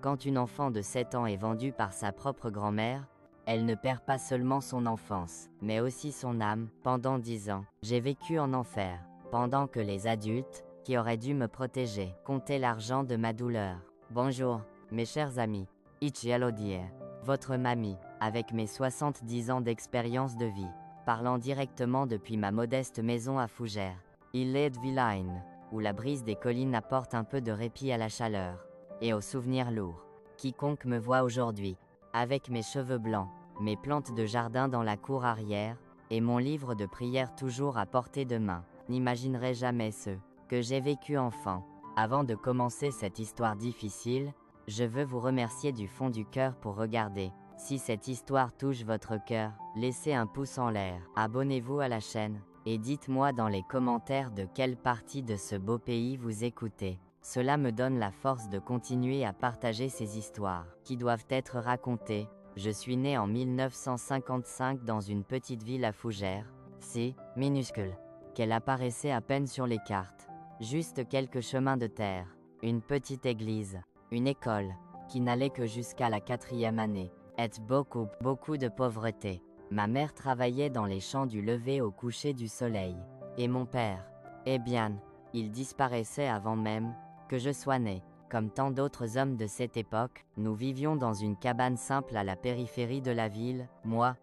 Quand une enfant de 7 ans est vendue par sa propre grand-mère, elle ne perd pas seulement son enfance, mais aussi son âme. Pendant 10 ans, j'ai vécu en enfer, pendant que les adultes, qui auraient dû me protéger, comptaient l'argent de ma douleur. Bonjour, mes chers amis. Ich Elodie, votre mamie, avec mes 70 ans d'expérience de vie, parlant directement depuis ma modeste maison à Fougères. Il est Villain, où la brise des collines apporte un peu de répit à la chaleur, et aux souvenirs lourds. Quiconque me voit aujourd'hui, avec mes cheveux blancs, mes plantes de jardin dans la cour arrière, et mon livre de prière toujours à portée de main, n'imaginerait jamais ce que j'ai vécu enfant. Avant de commencer cette histoire difficile, je veux vous remercier du fond du cœur pour regarder. Si cette histoire touche votre cœur, laissez un pouce en l'air, abonnez-vous à la chaîne, et dites-moi dans les commentaires de quelle partie de ce beau pays vous écoutez. Cela me donne la force de continuer à partager ces histoires, qui doivent être racontées. Je suis né en 1955 dans une petite ville à Fougères, si minuscule qu'elle apparaissait à peine sur les cartes. Juste quelques chemins de terre, une petite église, une école, qui n'allait que jusqu'à la 4e année, et beaucoup de pauvreté. Ma mère travaillait dans les champs du lever au coucher du soleil. Et mon père, eh bien, il disparaissait avant même que je sois né. Comme tant d'autres hommes de cette époque, nous vivions dans une cabane simple à la périphérie de la ville, moi,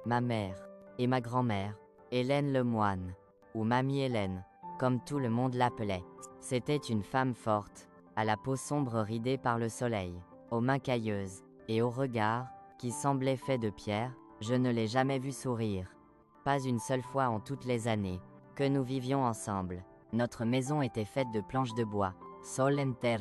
ma mère, et ma grand-mère, Hélène Lemoine, ou Mamie Hélène, comme tout le monde l'appelait. C'était une femme forte, à la peau sombre ridée par le soleil, aux mains cailleuses, et au regard, qui semblait fait de pierre. Je ne l'ai jamais vue sourire. Pas une seule fois en toutes les années que nous vivions ensemble. Notre maison était faite de planches de bois, sol en terre,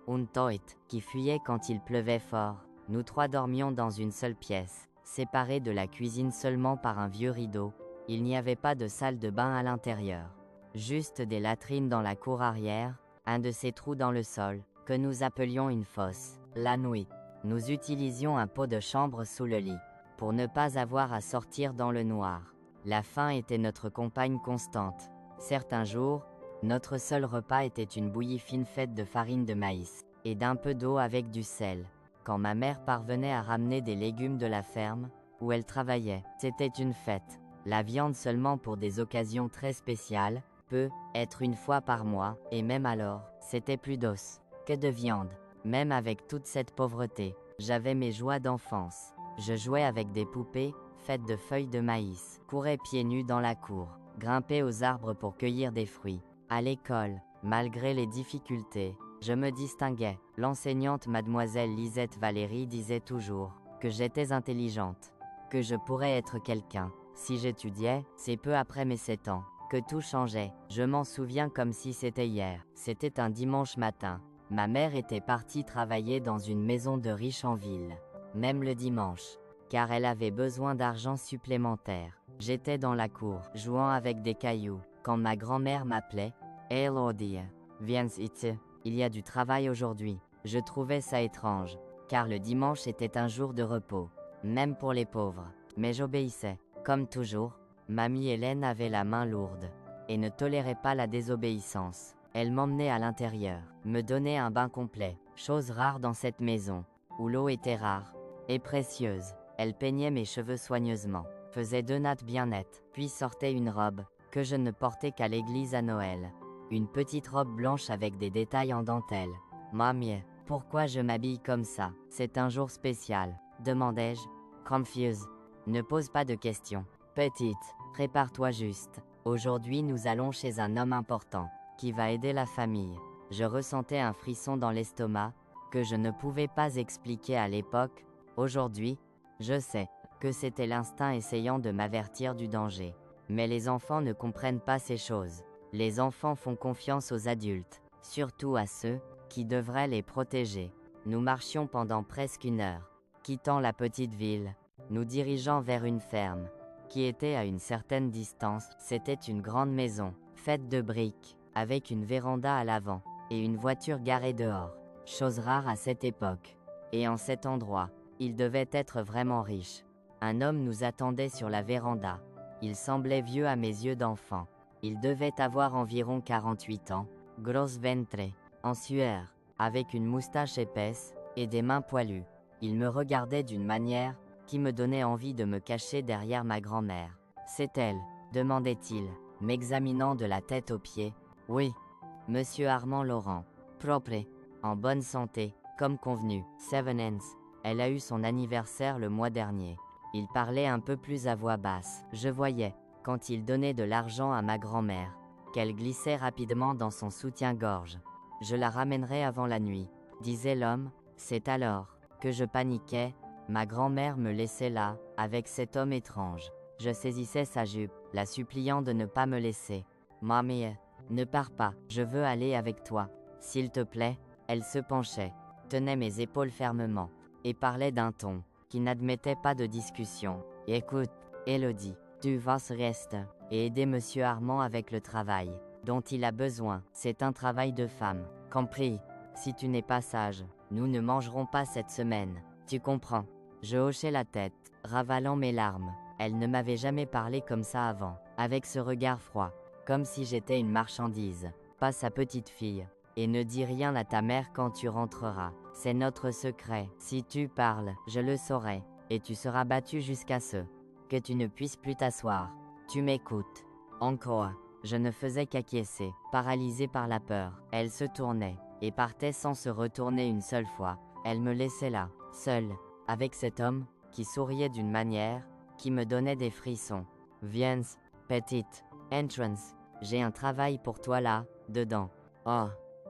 un toit, qui fuyait quand il pleuvait fort. Nous trois dormions dans une seule pièce, séparés de la cuisine seulement par un vieux rideau. Il n'y avait pas de salle de bain à l'intérieur. Juste des latrines dans la cour arrière, un de ces trous dans le sol, que nous appelions une fosse. La nuit, nous utilisions un pot de chambre sous le lit, pour ne pas avoir à sortir dans le noir. La faim était notre compagne constante. Certains jours, notre seul repas était une bouillie fine faite de farine de maïs, et d'un peu d'eau avec du sel. Quand ma mère parvenait à ramener des légumes de la ferme, où elle travaillait, c'était une fête. La viande seulement pour des occasions très spéciales, peut être une fois par mois, et même alors, c'était plus d'os que de viande. Même avec toute cette pauvreté, j'avais mes joies d'enfance. Je jouais avec des poupées, faites de feuilles de maïs, courais pieds nus dans la cour, grimpais aux arbres pour cueillir des fruits. À l'école, malgré les difficultés, je me distinguais. L'enseignante mademoiselle Lisette Valérie disait toujours que j'étais intelligente, que je pourrais être quelqu'un. Si j'étudiais, c'est peu après mes 7 ans que tout changeait. Je m'en souviens comme si c'était hier. C'était un dimanche matin. Ma mère était partie travailler dans une maison de riche en ville. Même le dimanche, car elle avait besoin d'argent supplémentaire. J'étais dans la cour, jouant avec des cailloux, quand ma grand-mère m'appelait. « Elodie, viens ici, il y a du travail aujourd'hui. » Je trouvais ça étrange, car le dimanche était un jour de repos, même pour les pauvres. Mais j'obéissais. Comme toujours, Mamie Hélène avait la main lourde, et ne tolérait pas la désobéissance. Elle m'emmenait à l'intérieur, me donnait un bain complet, chose rare dans cette maison, où l'eau était rare et précieuse. Elle peignait mes cheveux soigneusement, faisait 2 nattes bien nettes, puis sortait une robe, que je ne portais qu'à l'église à Noël. Une petite robe blanche avec des détails en dentelle. « Mamie, pourquoi je m'habille comme ça? C'est un jour spécial, demandai-je, confuse. Ne pose pas de questions. Petite, prépare-toi juste. Aujourd'hui nous allons chez un homme important, qui va aider la famille. » Je ressentais un frisson dans l'estomac, que je ne pouvais pas expliquer à l'époque. Aujourd'hui, je sais que c'était l'instinct essayant de m'avertir du danger. Mais les enfants ne comprennent pas ces choses. Les enfants font confiance aux adultes, surtout à ceux qui devraient les protéger. Nous marchions pendant presque 1 heure, quittant la petite ville, nous dirigeant vers une ferme, qui était à une certaine distance. C'était une grande maison, faite de briques, avec une véranda à l'avant, et une voiture garée dehors, chose rare à cette époque. Et en cet endroit, il devait être vraiment riche. Un homme nous attendait sur la véranda. Il semblait vieux à mes yeux d'enfant. Il devait avoir environ 48 ans, grosse ventre, en sueur, avec une moustache épaisse, et des mains poilues. Il me regardait d'une manière qui me donnait envie de me cacher derrière ma grand-mère. C'est elle, demandait-il, m'examinant de la tête aux pieds. Oui, monsieur Armand Laurent. Propre, en bonne santé, comme convenu. Sevenens, elle a eu son anniversaire le mois dernier. Il parlait un peu plus à voix basse. Je voyais, quand il donnait de l'argent à ma grand-mère, qu'elle glissait rapidement dans son soutien-gorge. Je la ramènerai avant la nuit, disait l'homme. C'est alors que je paniquais. Ma grand-mère me laissait là, avec cet homme étrange. Je saisissais sa jupe, la suppliant de ne pas me laisser. Mamie, ne pars pas, je veux aller avec toi. S'il te plaît. Elle se penchait, tenait mes épaules fermement, et parlait d'un ton qui n'admettait pas de discussion. Écoute, Élodie, tu vas rester et aider monsieur Armand avec le travail dont il a besoin. C'est un travail de femme. Compris? Si tu n'es pas sage, nous ne mangerons pas cette semaine. Tu comprends? Je hochai la tête, ravalant mes larmes. Elle ne m'avait jamais parlé comme ça avant, avec ce regard froid, comme si j'étais une marchandise, pas sa petite fille. Et ne dis rien à ta mère quand tu rentreras. C'est notre secret. Si tu parles, je le saurai, et tu seras battu jusqu'à ce que tu ne puisses plus t'asseoir. Tu m'écoutes? Encore. Je ne faisais qu'acquiescer, paralysée par la peur. Elle se tournait, et partait sans se retourner une seule fois. Elle me laissait là, seule, avec cet homme, qui souriait d'une manière, qui me donnait des frissons. Viens, petite. Entrance. J'ai un travail pour toi là, dedans. Oh.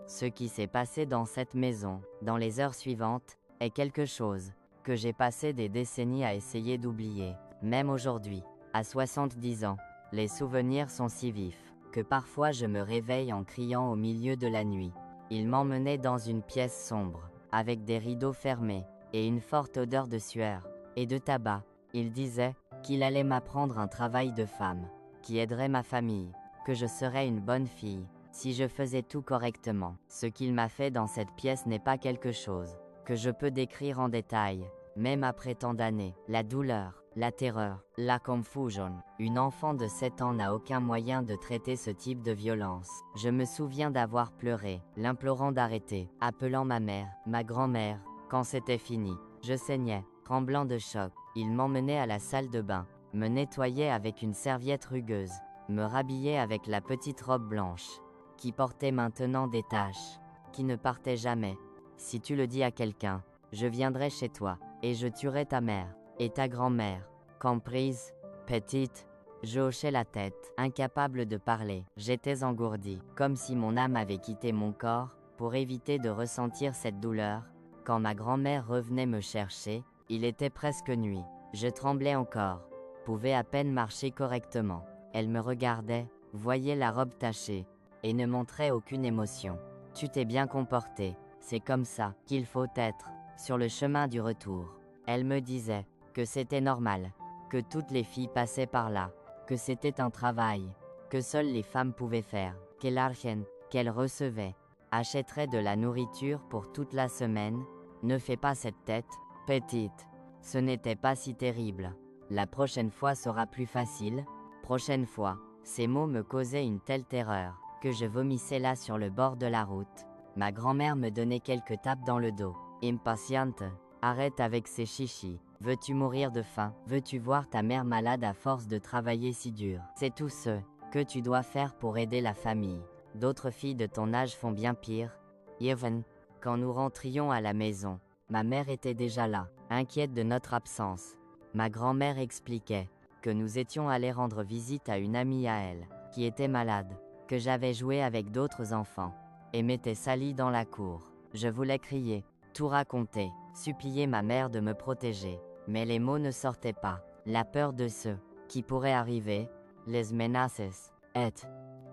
Ce qui s'est passé dans cette maison, dans les heures suivantes, est quelque chose que j'ai passé des décennies à essayer d'oublier. Même aujourd'hui, à 70 ans, les souvenirs sont si vifs que parfois je me réveille en criant au milieu de la nuit. Il m'emmenait dans une pièce sombre, avec des rideaux fermés, et une forte odeur de sueur et de tabac. Il disait qu'il allait m'apprendre un travail de femme, qui aiderait ma famille, que je serais une bonne fille, si je faisais tout correctement. Ce qu'il m'a fait dans cette pièce n'est pas quelque chose que je peux décrire en détail, même après tant d'années. La douleur, la terreur, la confusion. Une enfant de 7 ans n'a aucun moyen de traiter ce type de violence. Je me souviens d'avoir pleuré, l'implorant d'arrêter, appelant ma mère, ma grand-mère. Quand c'était fini, je saignais, tremblant de choc. Il m'emmenait à la salle de bain, me nettoyait avec une serviette rugueuse, me rhabillait avec la petite robe blanche, qui portait maintenant des taches, qui ne partait jamais. Si tu le dis à quelqu'un, je viendrai chez toi, et je tuerai ta mère, et ta grand-mère. Comprise, petite? Je hochai la tête, incapable de parler. J'étais engourdie, comme si mon âme avait quitté mon corps, pour éviter de ressentir cette douleur. Quand ma grand-mère revenait me chercher, il était presque nuit. Je tremblais encore, pouvais à peine marcher correctement. Elle me regardait, voyait la robe tachée, et ne montrait aucune émotion. Tu t'es bien comporté, c'est comme ça qu'il faut être. Sur le chemin du retour, elle me disait que c'était normal, que toutes les filles passaient par là, que c'était un travail, que seules les femmes pouvaient faire, qu'elle argent, qu'elle recevait, achèterait de la nourriture pour toute la semaine. Ne fais pas cette tête, petite. Ce n'était pas si terrible. La prochaine fois sera plus facile. Prochaine fois. Ces mots me causaient une telle terreur que je vomissais là sur le bord de la route. Ma grand-mère me donnait quelques tapes dans le dos. Impatiente, arrête avec ces chichis. Veux-tu mourir de faim? Veux-tu voir ta mère malade à force de travailler si dur? C'est tout ce que tu dois faire pour aider la famille. D'autres filles de ton âge font bien pire. Even, quand nous rentrions à la maison, ma mère était déjà là, inquiète de notre absence. Ma grand-mère expliquait que nous étions allés rendre visite à une amie à elle, qui était malade, que j'avais joué avec d'autres enfants, et m'étais salie dans la cour. Je voulais crier, tout raconter, supplier ma mère de me protéger, mais les mots ne sortaient pas. La peur de ce qui pourrait arriver, les menaces, et,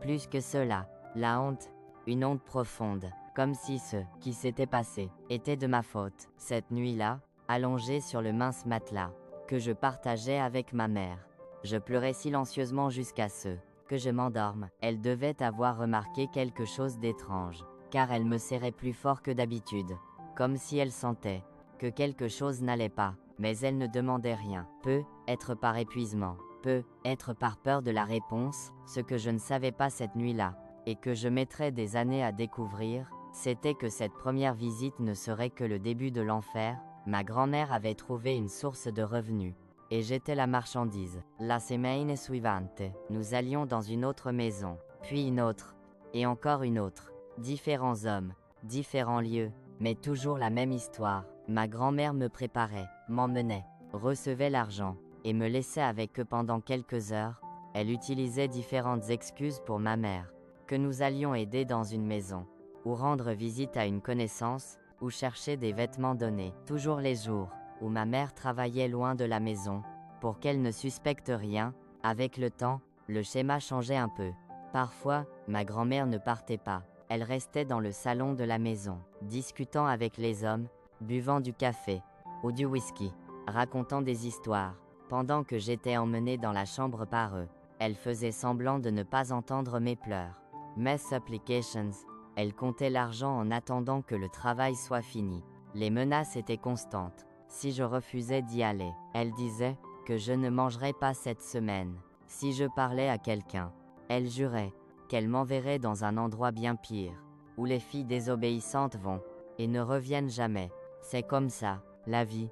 plus que cela, la honte, une honte profonde, comme si ce qui s'était passé était de ma faute. Cette nuit-là, allongée sur le mince matelas que je partageais avec ma mère, je pleurais silencieusement jusqu'à ce que je m'endorme. Elle devait avoir remarqué quelque chose d'étrange, car elle me serrait plus fort que d'habitude, comme si elle sentait que quelque chose n'allait pas, mais elle ne demandait rien. Peut être par épuisement, peut être par peur de la réponse, ce que je ne savais pas cette nuit-là, et que je mettrais des années à découvrir. c'était que cette première visite ne serait que le début de l'enfer. Ma grand-mère avait trouvé une source de revenus. Et j'étais la marchandise. La semaine suivante, nous allions dans une autre maison, puis une autre, et encore une autre. Différents hommes, différents lieux, mais toujours la même histoire. Ma grand-mère me préparait, m'emmenait, recevait l'argent, et me laissait avec eux pendant quelques heures. Elle utilisait différentes excuses pour ma mère, que nous allions aider dans une maison, ou rendre visite à une connaissance, ou chercher des vêtements donnés. Toujours les jours où ma mère travaillait loin de la maison, pour qu'elle ne suspecte rien. Avec le temps, le schéma changeait un peu. Parfois, ma grand-mère ne partait pas. Elle restait dans le salon de la maison, discutant avec les hommes, buvant du café, ou du whisky, racontant des histoires. Pendant que j'étais emmené dans la chambre par eux, elle faisait semblant de ne pas entendre mes pleurs. Mes supplications. Elle comptait l'argent en attendant que le travail soit fini. Les menaces étaient constantes. Si je refusais d'y aller, elle disait que je ne mangerais pas cette semaine. Si je parlais à quelqu'un, elle jurait qu'elle m'enverrait dans un endroit bien pire, où les filles désobéissantes vont et ne reviennent jamais. C'est comme ça, la vie,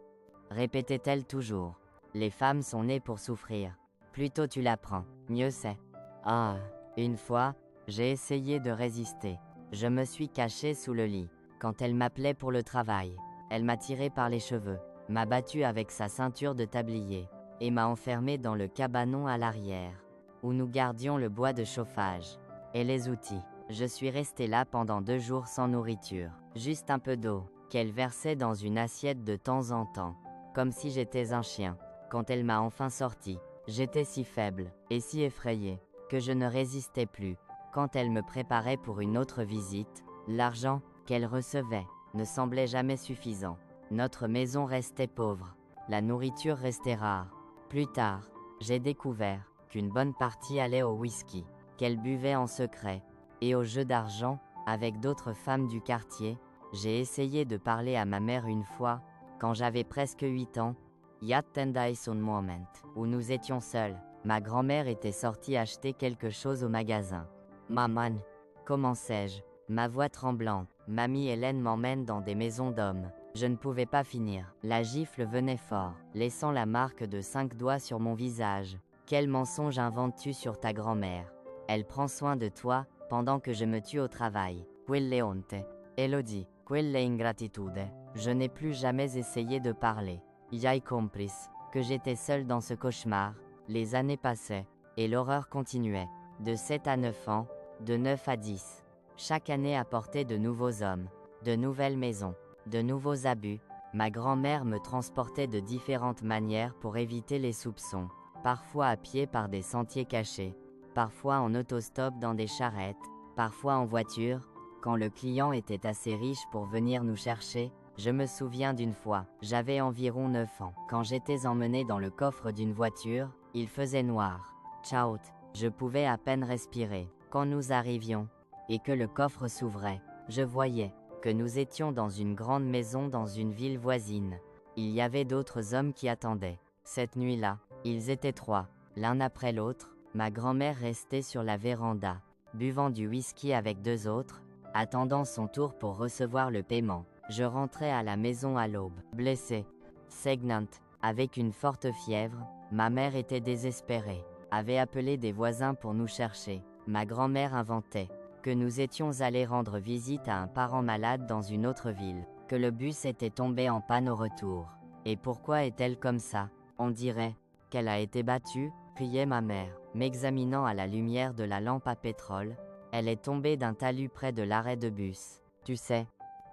répétait-elle toujours. Les femmes sont nées pour souffrir. Plus tôt tu l'apprends, mieux c'est. Ah, une fois, j'ai essayé de résister. Je me suis caché sous le lit. Quand elle m'appelait pour le travail, elle m'a tiré par les cheveux, m'a battu avec sa ceinture de tablier, et m'a enfermé dans le cabanon à l'arrière, où nous gardions le bois de chauffage et les outils. Je suis resté là pendant 2 jours sans nourriture, juste un peu d'eau, qu'elle versait dans une assiette de temps en temps, comme si j'étais un chien. Quand elle m'a enfin sorti, j'étais si faible, et si effrayé, que je ne résistais plus. Quand elle me préparait pour une autre visite, l'argent qu'elle recevait ne semblait jamais suffisant. Notre maison restait pauvre, la nourriture restait rare. Plus tard, j'ai découvert qu'une bonne partie allait au whisky, qu'elle buvait en secret, et au jeu d'argent, avec d'autres femmes du quartier. J'ai essayé de parler à ma mère une fois, quand j'avais presque 8 ans, Yattendai un moment, où nous étions seuls. Ma grand-mère était sortie acheter quelque chose au magasin. Maman, commençai-je, ma voix tremblant. Mamie Hélène m'emmène dans des maisons d'hommes. Je ne pouvais pas finir. La gifle venait fort, laissant la marque de 5 doigts sur mon visage. Quel mensonge inventes-tu sur ta grand-mère? Elle prend soin de toi, pendant que je me tue au travail. Quelle honte. Elodie, quelle ingratitude. Je n'ai plus jamais essayé de parler. J'ai compris que j'étais seul dans ce cauchemar. Les années passaient, et l'horreur continuait. De 7 à 9 ans, de 9 à 10. Chaque année apportait de nouveaux hommes, de nouvelles maisons, de nouveaux abus. Ma grand-mère me transportait de différentes manières pour éviter les soupçons. Parfois à pied par des sentiers cachés, parfois en autostop dans des charrettes, parfois en voiture, quand le client était assez riche pour venir nous chercher. Je me souviens d'une fois, j'avais environ 9 ans. Quand j'étais emmené dans le coffre d'une voiture, il faisait noir. Ciao, je pouvais à peine respirer. Quand nous arrivions, et que le coffre s'ouvrait, je voyais que nous étions dans une grande maison dans une ville voisine. Il y avait d'autres hommes qui attendaient. Cette nuit-là, ils étaient 3, l'un après l'autre. Ma grand-mère restait sur la véranda, buvant du whisky avec 2 autres, attendant son tour pour recevoir le paiement. Je rentrais à la maison à l'aube, blessée, saignante, avec une forte fièvre. Ma mère était désespérée, avait appelé des voisins pour nous chercher. Ma grand-mère inventait que nous étions allés rendre visite à un parent malade dans une autre ville, que le bus était tombé en panne au retour. Et pourquoi est-elle comme ça? On dirait qu'elle a été battue, criait ma mère, m'examinant à la lumière de la lampe à pétrole. Elle est tombée d'un talus près de l'arrêt de bus. Tu sais,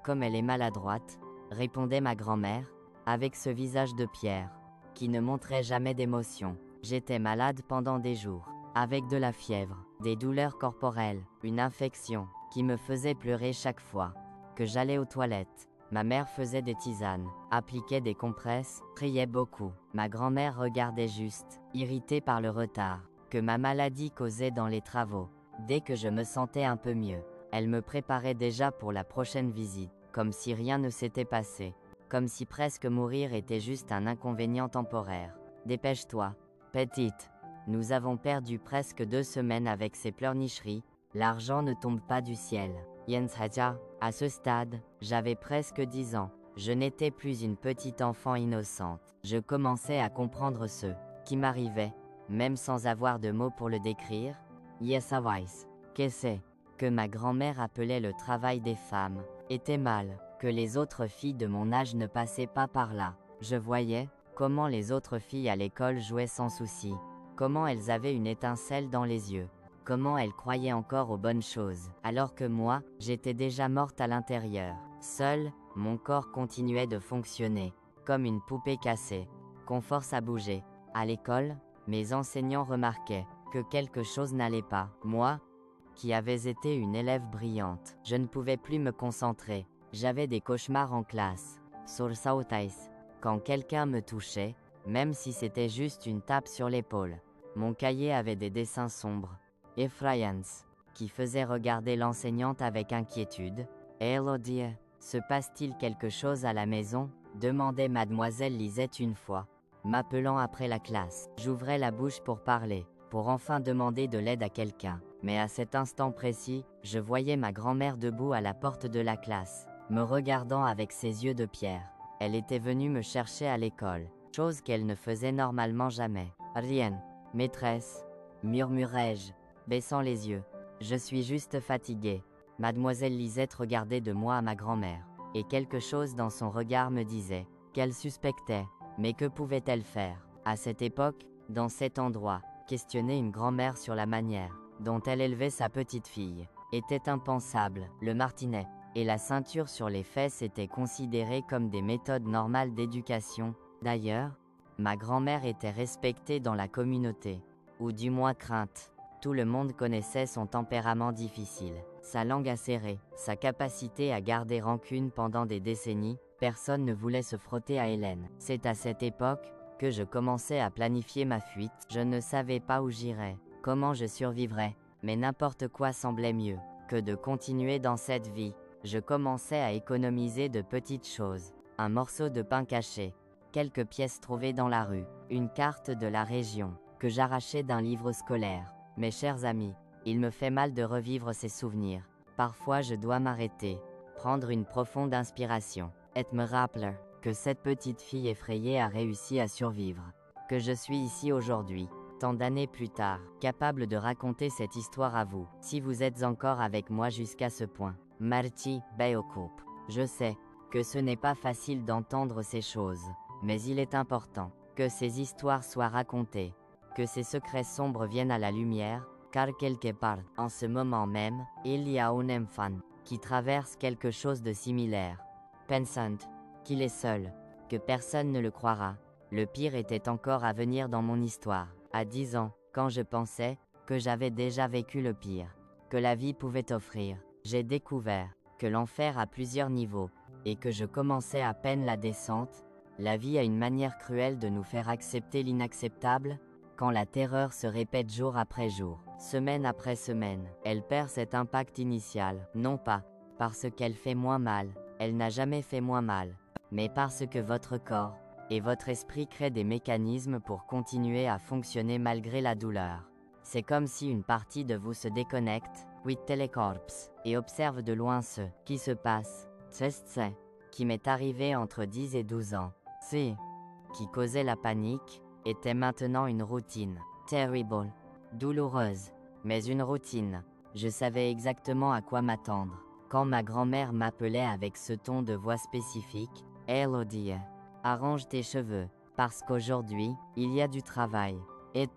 comme elle est maladroite, répondait ma grand-mère, avec ce visage de pierre, qui ne montrait jamais d'émotion. J'étais malade pendant des jours, avec de la fièvre, des douleurs corporelles, une infection, qui me faisait pleurer chaque fois que j'allais aux toilettes. Ma mère faisait des tisanes, appliquait des compresses, priait beaucoup. Ma grand-mère regardait juste, irritée par le retard que ma maladie causait dans les travaux. Dès que je me sentais un peu mieux, elle me préparait déjà pour la prochaine visite, comme si rien ne s'était passé, comme si presque mourir était juste un inconvénient temporaire. Dépêche-toi, petite. Nous avons perdu presque 2 semaines avec ces pleurnicheries. L'argent ne tombe pas du ciel. Jens Haja. À ce stade, j'avais presque 10 ans. Je n'étais plus une petite enfant innocente. Je commençais à comprendre ce qui m'arrivait, même sans avoir de mots pour le décrire. Yes, que c'est que ma grand-mère appelait le travail des femmes, était mal, que les autres filles de mon âge ne passaient pas par là. Je voyais comment les autres filles à l'école jouaient sans souci, comment elles avaient une étincelle dans les yeux, comment elles croyaient encore aux bonnes choses, alors que moi, j'étais déjà morte à l'intérieur. Seul, mon corps continuait de fonctionner, comme une poupée cassée, qu'on force à bouger. À l'école, mes enseignants remarquaient que quelque chose n'allait pas. Moi, qui avais été une élève brillante, je ne pouvais plus me concentrer. J'avais des cauchemars en classe. Sur Sautais, quand quelqu'un me touchait, même si c'était juste une tape sur l'épaule. Mon cahier avait des dessins sombres, effrayants, qui faisaient regarder l'enseignante avec inquiétude. Elodie, se passe-t-il quelque chose à la maison? Demandait mademoiselle Lisette une fois, m'appelant après la classe. J'ouvrais la bouche pour parler, pour enfin demander de l'aide à quelqu'un. Mais à cet instant précis, je voyais ma grand-mère debout à la porte de la classe, me regardant avec ses yeux de pierre. Elle était venue me chercher à l'école, chose qu'elle ne faisait normalement jamais. Rien, maîtresse, murmurai-je, baissant les yeux. Je suis juste fatiguée. Mademoiselle Lisette regardait de moi à ma grand-mère, et quelque chose dans son regard me disait qu'elle suspectait, mais que pouvait-elle faire? À cette époque, dans cet endroit, questionner une grand-mère sur la manière dont elle élevait sa petite fille était impensable. Le martinet et la ceinture sur les fesses étaient considérés comme des méthodes normales d'éducation. D'ailleurs, ma grand-mère était respectée dans la communauté, ou du moins crainte. Tout le monde connaissait son tempérament difficile, sa langue acérée, sa capacité à garder rancune pendant des décennies. Personne ne voulait se frotter à Hélène. C'est à cette époque que je commençais à planifier ma fuite. Je ne savais pas où j'irais, comment je survivrais, mais n'importe quoi semblait mieux que de continuer dans cette vie. Je commençais à économiser de petites choses, un morceau de pain caché, quelques pièces trouvées dans la rue, une carte de la région, que j'arrachais d'un livre scolaire. Mes chers amis, il me fait mal de revivre ces souvenirs. Parfois je dois m'arrêter, prendre une profonde inspiration, et me rappeler que cette petite fille effrayée a réussi à survivre, que je suis ici aujourd'hui, tant d'années plus tard, capable de raconter cette histoire à vous, si vous êtes encore avec moi jusqu'à ce point. Marty Beokup. Je sais que ce n'est pas facile d'entendre ces choses, mais il est important que ces histoires soient racontées, que ces secrets sombres viennent à la lumière, car quelque part, en ce moment même, il y a un enfant qui traverse quelque chose de similaire, pensant qu'il est seul, que personne ne le croira. Le pire était encore à venir dans mon histoire. À 10 ans, quand je pensais que j'avais déjà vécu le pire que la vie pouvait offrir, j'ai découvert que l'enfer a plusieurs niveaux, et que je commençais à peine la descente. La vie a une manière cruelle de nous faire accepter l'inacceptable. Quand la terreur se répète jour après jour, semaine après semaine, elle perd cet impact initial, non pas parce qu'elle fait moins mal, elle n'a jamais fait moins mal, mais parce que votre corps et votre esprit créent des mécanismes pour continuer à fonctionner malgré la douleur. C'est comme si une partie de vous se déconnecte, with telecorps, et observe de loin ce qui se passe. C'est qui m'est arrivé entre 10 et 12 ans. C'est qui causait la panique, était maintenant une routine. Terrible, douloureuse, mais une routine. Je savais exactement à quoi m'attendre. Quand ma grand-mère m'appelait avec ce ton de voix spécifique, Elodie, arrange tes cheveux, parce qu'aujourd'hui, il y a du travail. Et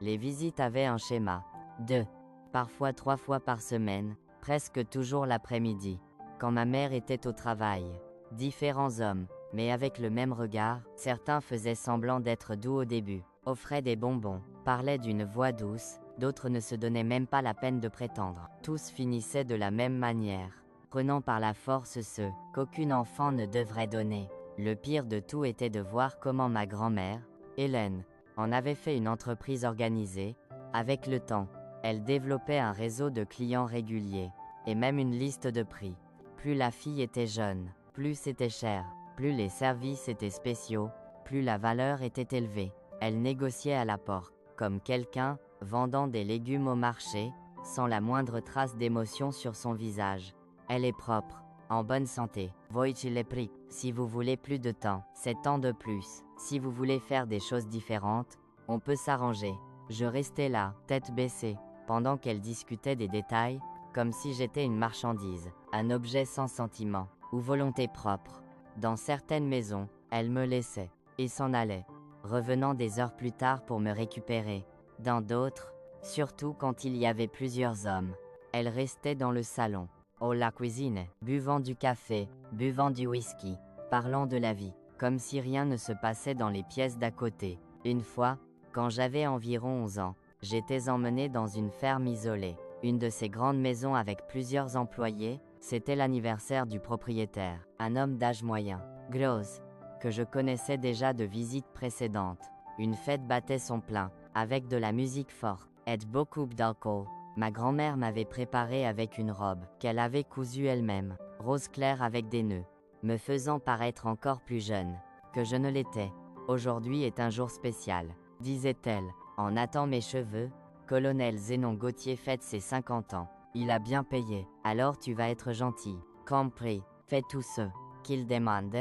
les visites avaient un schéma. 2, parfois 3 fois par semaine, presque toujours l'après-midi. Quand ma mère était au travail, différents hommes, mais avec le même regard, certains faisaient semblant d'être doux au début, offraient des bonbons, parlaient d'une voix douce, d'autres ne se donnaient même pas la peine de prétendre. Tous finissaient de la même manière, prenant par la force ce qu'aucun enfant ne devrait donner. Le pire de tout était de voir comment ma grand-mère, Hélène, en avait fait une entreprise organisée. Avec le temps, elle développait un réseau de clients réguliers, et même une liste de prix. Plus la fille était jeune, plus c'était cher, plus les services étaient spéciaux, plus la valeur était élevée. Elle négociait à la porte, comme quelqu'un vendant des légumes au marché, sans la moindre trace d'émotion sur son visage. Elle est propre, en bonne santé. Voici les prix. Si vous voulez plus de temps, c'est temps de plus. Si vous voulez faire des choses différentes, on peut s'arranger. Je restais là, tête baissée, pendant qu'elle discutait des détails, comme si j'étais une marchandise, un objet sans sentiment, ou volonté propre. Dans certaines maisons, elle me laissait, et s'en allait, revenant des heures plus tard pour me récupérer. Dans d'autres, surtout quand il y avait plusieurs hommes, elle restait dans le salon, ou la cuisine, buvant du café, buvant du whisky, parlant de la vie, comme si rien ne se passait dans les pièces d'à côté. Une fois, quand j'avais environ 11 ans, j'étais emmené dans une ferme isolée, une de ces grandes maisons avec plusieurs employés. C'était l'anniversaire du propriétaire, un homme d'âge moyen, gros, que je connaissais déjà de visites précédentes. Une fête battait son plein, avec de la musique forte, et beaucoup d'alcool. Ma grand-mère m'avait préparé avec une robe, qu'elle avait cousue elle-même, rose clair avec des nœuds, me faisant paraître encore plus jeune, que je ne l'étais. Aujourd'hui est un jour spécial, disait-elle, en hâtant mes cheveux. Colonel Zénon Gauthier fête ses 50 ans. Il a bien payé, alors tu vas être gentil. Compris, fais tout ce qu'il demande.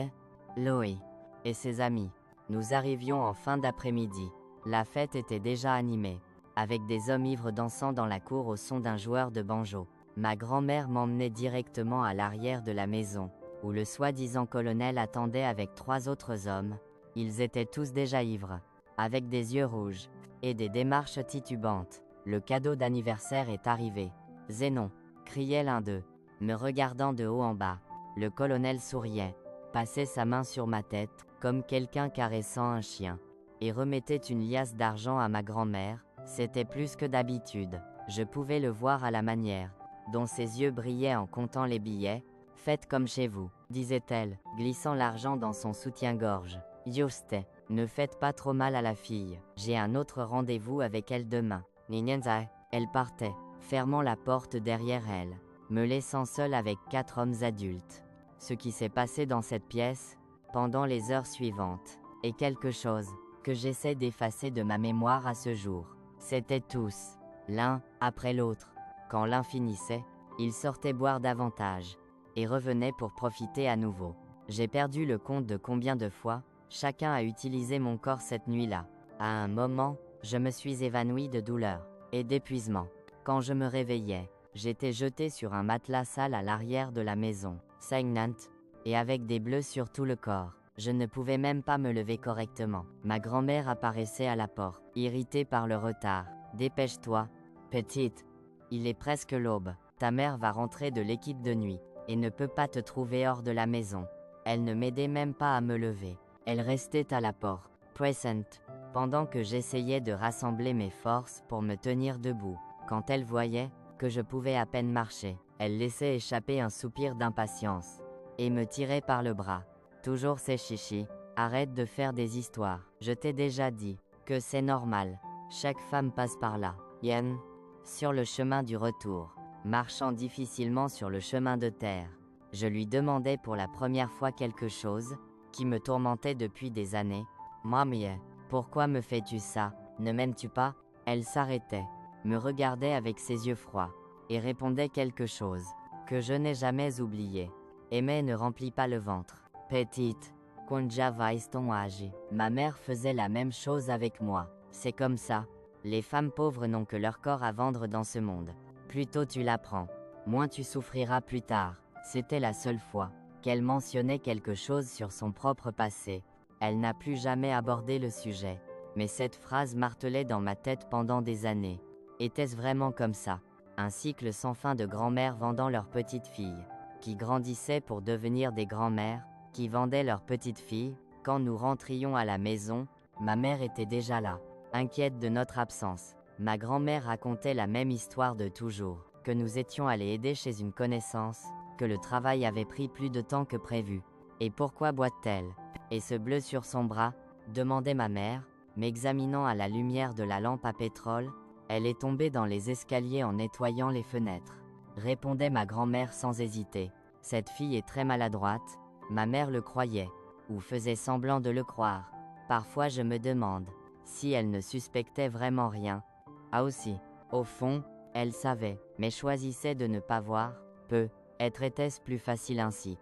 Loï et ses amis. Nous arrivions en fin d'après-midi. La fête était déjà animée, avec des hommes ivres dansant dans la cour au son d'un joueur de banjo. Ma grand-mère m'emmenait directement à l'arrière de la maison, où le soi-disant colonel attendait avec 3 autres hommes. Ils étaient tous déjà ivres, avec des yeux rouges, et des démarches titubantes. Le cadeau d'anniversaire est arrivé. Zénon, criait l'un d'eux, me regardant de haut en bas. Le colonel souriait, passait sa main sur ma tête, comme quelqu'un caressant un chien, et remettait une liasse d'argent à ma grand-mère. C'était plus que d'habitude. Je pouvais le voir à la manière dont ses yeux brillaient en comptant les billets. Faites comme chez vous, disait-elle, glissant l'argent dans son soutien-gorge. Juste, ne faites pas trop mal à la fille. J'ai un autre rendez-vous avec elle demain. Ninyanzai. Elle partait, fermant la porte derrière elle, me laissant seule avec 4 hommes adultes. Ce qui s'est passé dans cette pièce, pendant les heures suivantes, est quelque chose que j'essaie d'effacer de ma mémoire à ce jour. C'étaient tous, l'un après l'autre. Quand l'un finissait, il sortait boire davantage, et revenait pour profiter à nouveau. J'ai perdu le compte de combien de fois chacun a utilisé mon corps cette nuit-là. À un moment, je me suis évanouie de douleur et d'épuisement. Quand je me réveillais, j'étais jetée sur un matelas sale à l'arrière de la maison, saignante, et avec des bleus sur tout le corps. Je ne pouvais même pas me lever correctement. Ma grand-mère apparaissait à la porte, irritée par le retard. Dépêche-toi, petite. Il est presque l'aube. Ta mère va rentrer de l'équipe de nuit, et ne peut pas te trouver hors de la maison. Elle ne m'aidait même pas à me lever. Elle restait à la porte, presente, pendant que j'essayais de rassembler mes forces pour me tenir debout. Quand elle voyait que je pouvais à peine marcher, elle laissait échapper un soupir d'impatience, et me tirait par le bras. Toujours ces chichis, arrête de faire des histoires. Je t'ai déjà dit que c'est normal. Chaque femme passe par là. Yen. Sur le chemin du retour, marchant difficilement sur le chemin de terre, je lui demandais pour la première fois quelque chose qui me tourmentait depuis des années. Mamie, pourquoi me fais-tu ça? Ne m'aimes-tu pas? Elle s'arrêtait, me regardait avec ses yeux froids, et répondait quelque chose que je n'ai jamais oublié. Aimer ne remplit pas le ventre. Petite, Kunja vais ton âge. Ma mère faisait la même chose avec moi. C'est comme ça. Les femmes pauvres n'ont que leur corps à vendre dans ce monde. Plus tôt tu l'apprends, moins tu souffriras plus tard. C'était la seule fois qu'elle mentionnait quelque chose sur son propre passé. Elle n'a plus jamais abordé le sujet. Mais cette phrase martelait dans ma tête pendant des années. Était-ce vraiment comme ça? Un cycle sans fin de grand-mères vendant leurs petites filles, qui grandissaient pour devenir des grand-mères, qui vendaient leurs petites filles. Quand nous rentrions à la maison, ma mère était déjà là, inquiète de notre absence. Ma grand-mère racontait la même histoire de toujours, que nous étions allés aider chez une connaissance, que le travail avait pris plus de temps que prévu. Et pourquoi boite-t-elle? Et ce bleu sur son bras? Demandait ma mère, m'examinant à la lumière de la lampe à pétrole. Elle est tombée dans les escaliers en nettoyant les fenêtres. Répondait ma grand-mère sans hésiter. Cette fille est très maladroite. Ma mère le croyait, ou faisait semblant de le croire. Parfois je me demande si elle ne suspectait vraiment rien. Ah aussi, au fond, elle savait, mais choisissait de ne pas voir. Peu, Était-ce plus facile ainsi?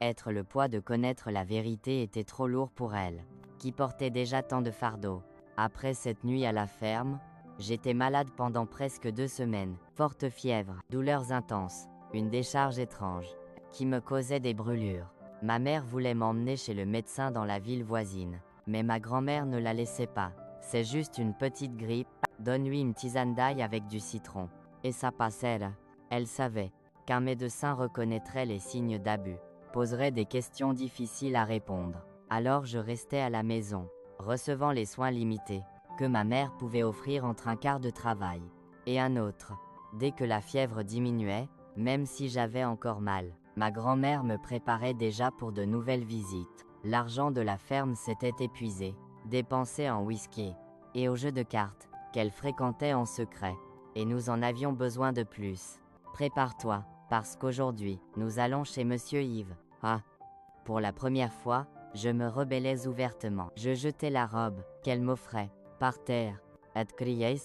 Être le poids de connaître la vérité était trop lourd pour elle, qui portait déjà tant de fardeaux. Après cette nuit à la ferme, j'étais malade pendant presque 2 semaines. Forte fièvre, douleurs intenses, une décharge étrange, qui me causait des brûlures. Ma mère voulait m'emmener chez le médecin dans la ville voisine, mais ma grand-mère ne la laissait pas. C'est juste une petite grippe, donne-lui une tisane d'ail avec du citron. Et ça passait là. Elle savait qu'un médecin reconnaîtrait les signes d'abus, poserait des questions difficiles à répondre. Alors je restais à la maison, recevant les soins limités que ma mère pouvait offrir entre un quart de travail et un autre. Dès que la fièvre diminuait, même si j'avais encore mal, ma grand-mère me préparait déjà pour de nouvelles visites. L'argent de la ferme s'était épuisé, dépensé en whisky et aux jeux de cartes qu'elle fréquentait en secret, et nous en avions besoin de plus. Prépare-toi, parce qu'aujourd'hui, nous allons chez Monsieur Yves. Ah! Pour la première fois, je me rebellais ouvertement. Je jetais la robe qu'elle m'offrait par terre. Et criais,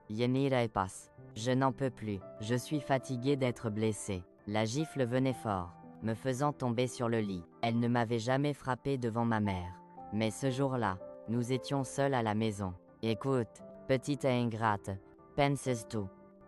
je n'irai pas. Je n'en peux plus. Je suis fatigué d'être blessé. La gifle venait fort, me faisant tomber sur le lit. Elle ne m'avait jamais frappé devant ma mère. Mais ce jour-là, nous étions seuls à la maison. Écoute, petite ingrate, penses-tu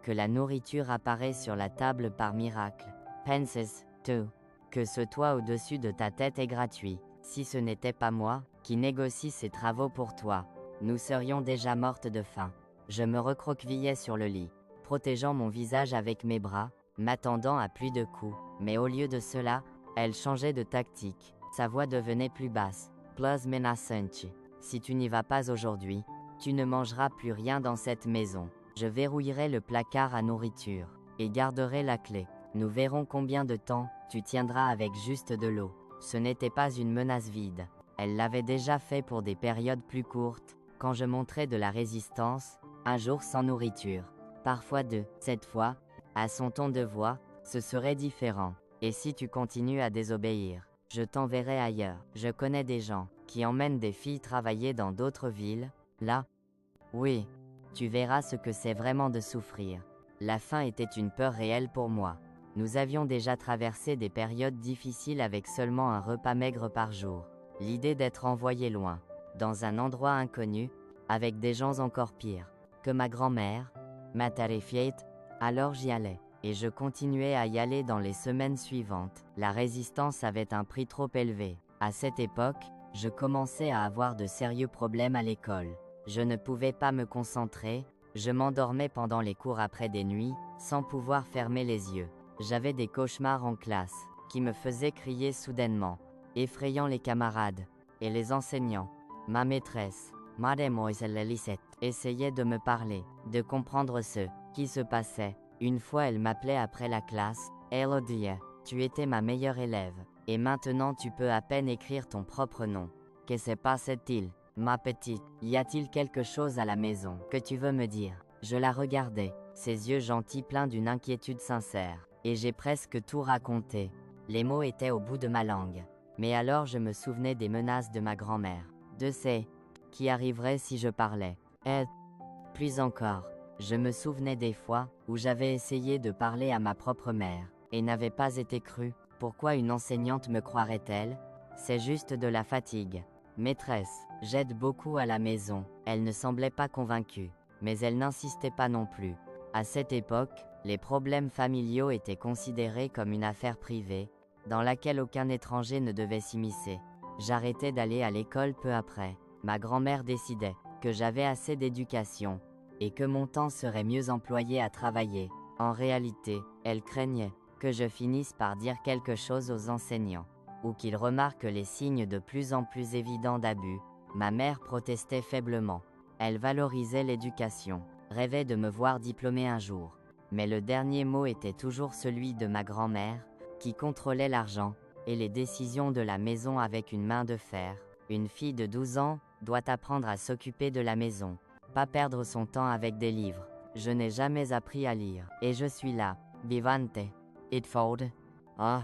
que la nourriture apparaît sur la table par miracle? Penses-tu que ce toit au-dessus de ta tête est gratuit? Si ce n'était pas moi, qui négocie ces travaux pour toi, nous serions déjà mortes de faim. Je me recroquevillais sur le lit, protégeant mon visage avec mes bras, m'attendant à pluie de coups. Mais au lieu de cela, elle changeait de tactique. Sa voix devenait plus basse. Plus menaçante. Si tu n'y vas pas aujourd'hui, tu ne mangeras plus rien dans cette maison. Je verrouillerai le placard à nourriture et garderai la clé. Nous verrons combien de temps tu tiendras avec juste de l'eau. Ce n'était pas une menace vide. Elle l'avait déjà fait pour des périodes plus courtes, quand je montrais de la résistance, un jour sans nourriture, parfois deux. Cette fois, à son ton de voix, ce serait différent. Et si tu continues à désobéir, je t'enverrai ailleurs. Je connais des gens qui emmènent des filles travailler dans d'autres villes, là. Oui, tu verras ce que c'est vraiment de souffrir. La faim était une peur réelle pour moi. Nous avions déjà traversé des périodes difficiles avec seulement un repas maigre par jour. L'idée d'être envoyé loin, dans un endroit inconnu, avec des gens encore pires que ma grand-mère, m'a terrifiée. Alors j'y allais, et je continuais à y aller dans les semaines suivantes. La résistance avait un prix trop élevé. À cette époque, je commençais à avoir de sérieux problèmes à l'école. Je ne pouvais pas me concentrer, je m'endormais pendant les cours après des nuits, sans pouvoir fermer les yeux. J'avais des cauchemars en classe, qui me faisaient crier soudainement, effrayant les camarades et les enseignants. Ma maîtresse, Mademoiselle Lisette, essayait de me parler, de comprendre ce qui se passait. Une fois elle m'appelait après la classe. Elodie, tu étais ma meilleure élève, et maintenant tu peux à peine écrire ton propre nom. Que se passe-t-il, ma petite? Y a-t-il quelque chose à la maison que tu veux me dire? Je la regardais, ses yeux gentils pleins d'une inquiétude sincère, et j'ai presque tout raconté. Les mots étaient au bout de ma langue. Mais alors je me souvenais des menaces de ma grand-mère, de ces qui arriverait si je parlais. Et puis encore, je me souvenais des fois où j'avais essayé de parler à ma propre mère, et n'avais pas été crue. Pourquoi une enseignante me croirait-elle? C'est juste de la fatigue. Maîtresse, j'aide beaucoup à la maison. Elle ne semblait pas convaincue, mais elle n'insistait pas non plus. À cette époque, les problèmes familiaux étaient considérés comme une affaire privée, dans laquelle aucun étranger ne devait s'immiscer. J'arrêtais d'aller à l'école peu après. Ma grand-mère décidait que j'avais assez d'éducation, et que mon temps serait mieux employé à travailler. En réalité, elle craignait que je finisse par dire quelque chose aux enseignants, ou qu'ils remarquent les signes de plus en plus évidents d'abus. Ma mère protestait faiblement. Elle valorisait l'éducation, rêvait de me voir diplômée un jour. Mais le dernier mot était toujours celui de ma grand-mère, qui contrôlait l'argent et les décisions de la maison avec une main de fer. Une fille de 12 ans doit apprendre à s'occuper de la maison, pas perdre son temps avec des livres. Je n'ai jamais appris à lire, et je suis là, vivante. It fold. Ah,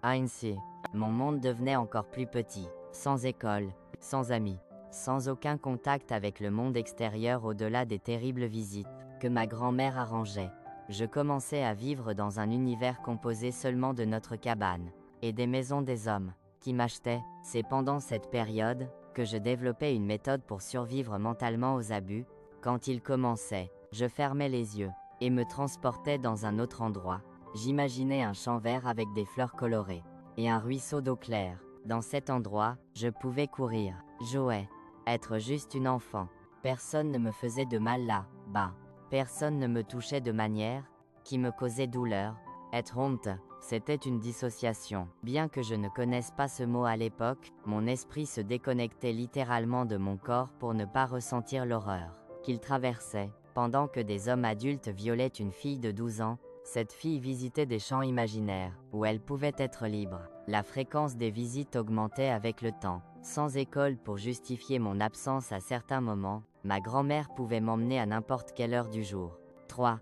ainsi, mon monde devenait encore plus petit, sans école, sans amis, sans aucun contact avec le monde extérieur au-delà des terribles visites que ma grand-mère arrangeait. je commençais à vivre dans un univers composé seulement de notre cabane, et des maisons des hommes, qui m'achetaient. C'est pendant cette période, que je développais une méthode pour survivre mentalement aux abus. Quand ils commençaient, je fermais les yeux, et me transportais dans un autre endroit. J'imaginais un champ vert avec des fleurs colorées, et un ruisseau d'eau claire. Dans cet endroit, je pouvais courir, jouer, être juste une enfant. Personne ne me faisait de mal là-bas. Personne ne me touchait de manière qui me causait douleur. Être honte, c'était une dissociation. Bien que je ne connaisse pas ce mot à l'époque, mon esprit se déconnectait littéralement de mon corps pour ne pas ressentir l'horreur qu'il traversait. Pendant que des hommes adultes violaient une fille de 12 ans, cette fille visitait des champs imaginaires, où elle pouvait être libre. La fréquence des visites augmentait avec le temps. Sans école pour justifier mon absence à certains moments, ma grand-mère pouvait m'emmener à n'importe quelle heure du jour. 3,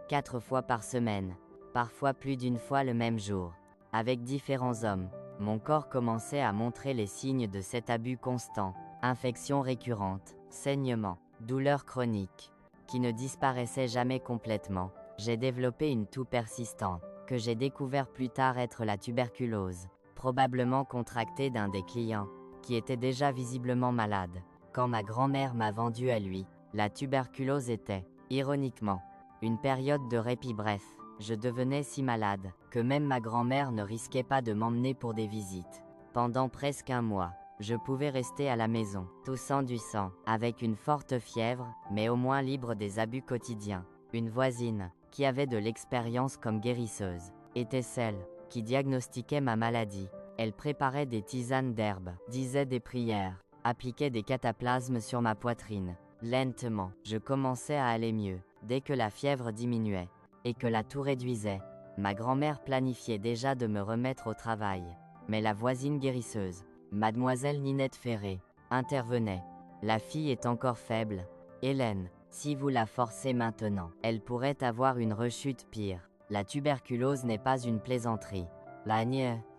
4 fois par semaine, parfois plus d'une fois le même jour. Avec différents hommes, mon corps commençait à montrer les signes de cet abus constant. Infections récurrentes, saignements, douleurs chroniques, qui ne disparaissaient jamais complètement. J'ai développé une toux persistante, que j'ai découvert plus tard être la tuberculose, probablement contractée d'un des clients, qui était déjà visiblement malade. Quand ma grand-mère m'a vendu à lui, la tuberculose était, ironiquement, une période de répit bref. Je devenais si malade, que même ma grand-mère ne risquait pas de m'emmener pour des visites. Pendant presque un mois, je pouvais rester à la maison, toussant du sang, avec une forte fièvre, mais au moins libre des abus quotidiens. Une voisine, qui avait de l'expérience comme guérisseuse, était celle qui diagnostiquait ma maladie. Elle préparait des tisanes d'herbe, disait des prières, appliquait des cataplasmes sur ma poitrine. Lentement, je commençais à aller mieux. Dès que la fièvre diminuait, et que la toux réduisait, ma grand-mère planifiait déjà de me remettre au travail. Mais la voisine guérisseuse, mademoiselle Ninette Ferré, intervenait. La fille est encore faible. Hélène, si vous la forcez maintenant, elle pourrait avoir une rechute pire. La tuberculose n'est pas une plaisanterie.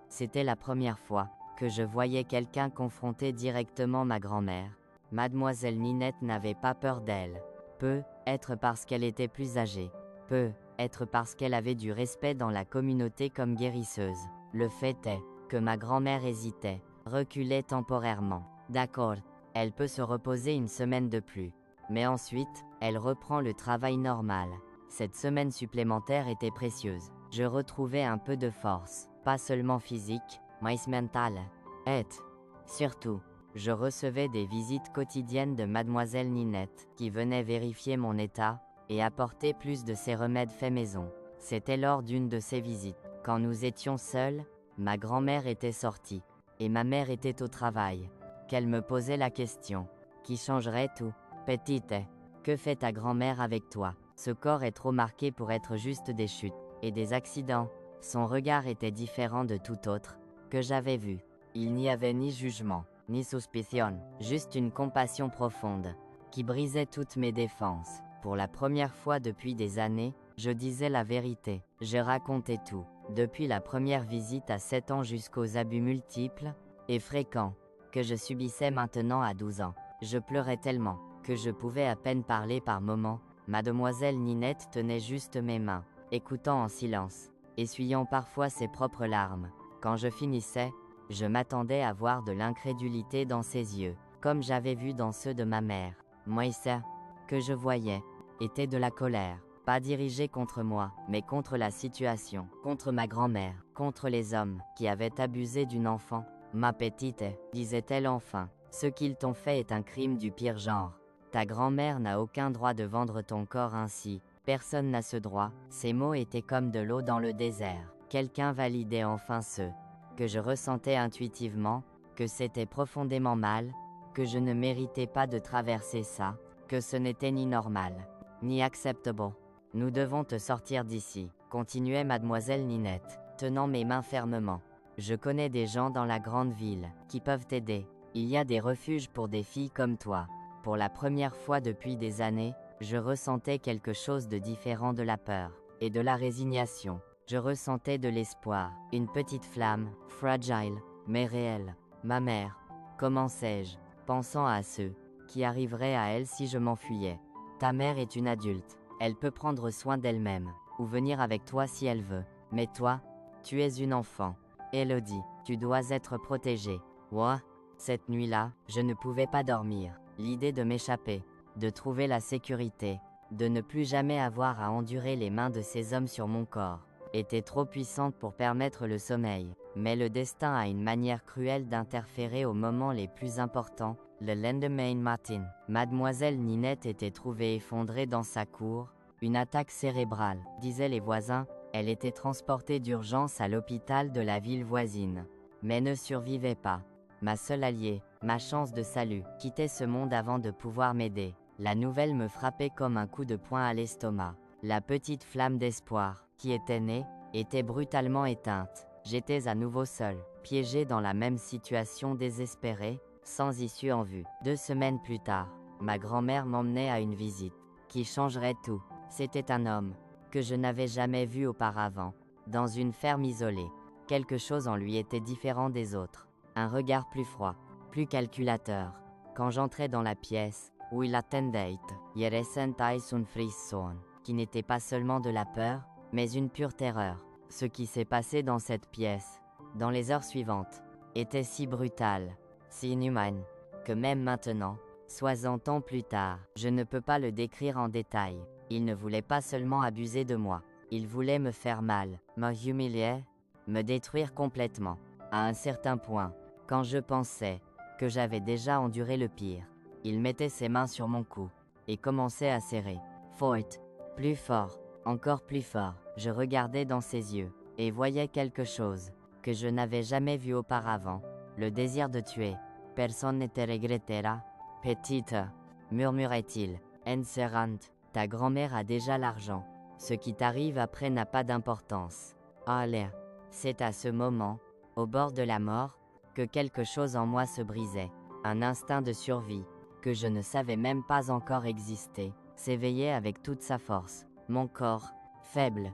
C'était la première fois que je voyais quelqu'un confronter directement ma grand-mère. Mademoiselle Ninette n'avait pas peur d'elle. Peut-être parce qu'elle était plus âgée. Peut-être parce qu'elle avait du respect dans la communauté comme guérisseuse. Le fait est que ma grand-mère hésitait, reculait temporairement. D'accord, elle peut se reposer une semaine de plus. Mais ensuite, elle reprend le travail normal. Cette semaine supplémentaire était précieuse. Je retrouvais un peu de force, pas seulement physique, mais mentale. Et, surtout, je recevais des visites quotidiennes de mademoiselle Ninette, qui venait vérifier mon état, et apporter plus de ses remèdes faits maison. C'était lors d'une de ces visites, quand nous étions seuls, ma grand-mère était sortie, et ma mère était au travail, qu'elle me posait la question. Qui changerait tout? Petite, que fait ta grand-mère avec toi? Ce corps est trop marqué pour être juste des chutes, et des accidents. Son regard était différent de tout autre, que j'avais vu. Il n'y avait ni jugement, ni suspicion, juste une compassion profonde, qui brisait toutes mes défenses. Pour la première fois depuis des années, je disais la vérité. Je racontais tout, depuis la première visite à 7 ans jusqu'aux abus multiples et fréquents que je subissais maintenant à 12 ans. Je pleurais tellement que je pouvais à peine parler par moments. Mademoiselle Ninette tenait juste mes mains, écoutant en silence, essuyant parfois ses propres larmes. Quand je finissais, je m'attendais à voir de l'incrédulité dans ses yeux, comme j'avais vu dans ceux de ma mère. Moi, ça que je voyais était de la colère, pas dirigée contre moi, mais contre la situation, contre ma grand-mère, contre les hommes qui avaient abusé d'une enfant. Ma petite, disait-elle enfin, ce qu'ils t'ont fait est un crime du pire genre. Ta grand-mère n'a aucun droit de vendre ton corps ainsi. Personne n'a ce droit. Ces mots étaient comme de l'eau dans le désert. Quelqu'un validait enfin ce que je ressentais intuitivement, que c'était profondément mal, que je ne méritais pas de traverser ça, que ce n'était ni normal, ni acceptable. Nous devons te sortir d'ici, continuait mademoiselle Ninette, tenant mes mains fermement. Je connais des gens dans la grande ville qui peuvent t'aider. Il y a des refuges pour des filles comme toi. Pour la première fois depuis des années, je ressentais quelque chose de différent de la peur et de la résignation. Je ressentais de l'espoir, une petite flamme, fragile, mais réelle. Ma mère, commençais-je, pensant à ceux qui arriveraient à elle si je m'enfuyais. Ta mère est une adulte, elle peut prendre soin d'elle-même. ou venir avec toi si elle veut. Mais toi, tu es une enfant. Elodie, tu dois être protégée. Ouah, cette nuit-là, je ne pouvais pas dormir. L'idée de m'échapper, de trouver la sécurité, de ne plus jamais avoir à endurer les mains de ces hommes sur mon corps, était trop puissante pour permettre le sommeil. Mais le destin a une manière cruelle d'interférer aux moments les plus importants. Le lendemain matin, Mademoiselle Ninette était trouvée effondrée dans sa cour. Une attaque cérébrale, disaient les voisins. Elle était transportée d'urgence à l'hôpital de la ville voisine, mais ne survivait pas. Ma seule alliée, ma chance de salut, quittait ce monde avant de pouvoir m'aider. La nouvelle me frappait comme un coup de poing à l'estomac. La petite flamme d'espoir, qui était née, était brutalement éteinte. J'étais à nouveau seul, piégé dans la même situation désespérée, sans issue en vue. 2 semaines plus tard, ma grand-mère m'emmenait à une visite, qui changerait tout. C'était un homme, que je n'avais jamais vu auparavant, dans une ferme isolée. Quelque chose en lui était différent des autres. Un regard plus froid, plus calculateur. Quand j'entrais dans la pièce, où il attendait, je ressentais une frisson, qui n'était pas seulement de la peur, mais une pure terreur. Ce qui s'est passé dans cette pièce, dans les heures suivantes, était si brutal, si inhumain, que même maintenant, 60 ans plus tard, je ne peux pas le décrire en détail. Il ne voulait pas seulement abuser de moi, il voulait me faire mal, me humilier, me détruire complètement. À un certain point, quand je pensais que j'avais déjà enduré le pire, il mettait ses mains sur mon cou et commençait à serrer. Fort, plus fort, encore plus fort. Je regardais dans ses yeux et voyais quelque chose que je n'avais jamais vu auparavant, le désir de tuer. Personne ne te regrettera, petite, murmurait-il, enserrante. Ta grand-mère a déjà l'argent. Ce qui t'arrive après n'a pas d'importance. Allez, c'est à ce moment, au bord de la mort, que quelque chose en moi se brisait. Un instinct de survie, que je ne savais même pas encore exister, s'éveillait avec toute sa force. Mon corps, faible,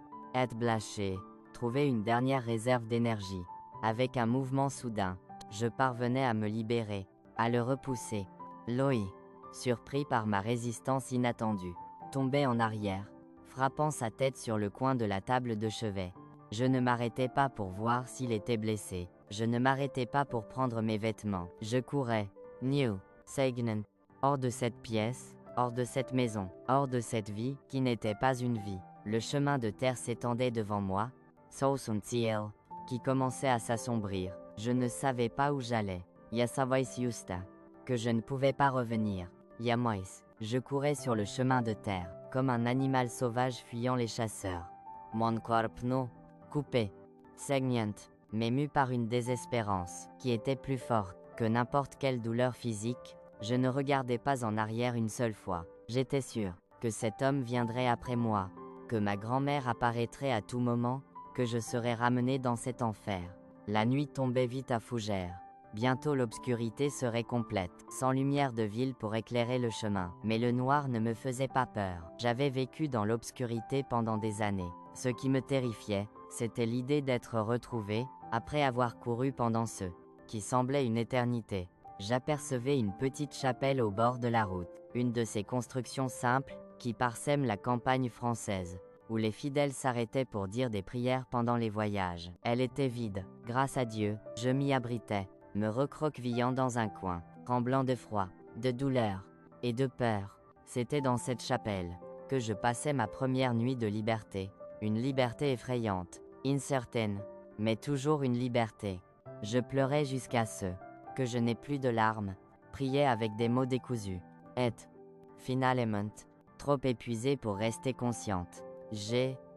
blanché, trouvait une dernière réserve d'énergie. Avec un mouvement soudain, je parvenais à me libérer, à le repousser. Loi, surpris par ma résistance inattendue, tombait en arrière, frappant sa tête sur le coin de la table de chevet. Je ne m'arrêtais pas pour voir s'il était blessé. Je ne m'arrêtais pas pour prendre mes vêtements. Je courais, New, Segnen, hors de cette pièce, hors de cette maison, hors de cette vie qui n'était pas une vie. Le chemin de terre s'étendait devant moi, Sauce und Ziel, qui commençait à s'assombrir. Je ne savais pas où j'allais. Ya savais justa, que je ne pouvais pas revenir. Ya mois, je courais sur le chemin de terre, comme un animal sauvage fuyant les chasseurs. Mon corps no, coupé, saignant, mais mu par une désespérance qui était plus forte que n'importe quelle douleur physique. Je ne regardais pas en arrière une seule fois. J'étais sûr que cet homme viendrait après moi, que ma grand-mère apparaîtrait à tout moment, que je serais ramené dans cet enfer. La nuit tombait vite à fougères. Bientôt l'obscurité serait complète, sans lumière de ville pour éclairer le chemin. Mais le noir ne me faisait pas peur. J'avais vécu dans l'obscurité pendant des années. Ce qui me terrifiait, c'était l'idée d'être retrouvé, après avoir couru pendant ce qui semblait une éternité. J'apercevais une petite chapelle au bord de la route, une de ces constructions simples, qui parsèment la campagne française, où les fidèles s'arrêtaient pour dire des prières pendant les voyages. Elle était vide. Grâce à Dieu, je m'y abritais, me recroquevillant dans un coin, tremblant de froid, de douleur et de peur. C'était dans cette chapelle que je passais ma première nuit de liberté, une liberté effrayante, incertaine, mais toujours une liberté. Je pleurais jusqu'à ce que je n'ai plus de larmes, priais avec des mots décousus, et, finalement, trop épuisée pour rester consciente.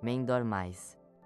M'endormais.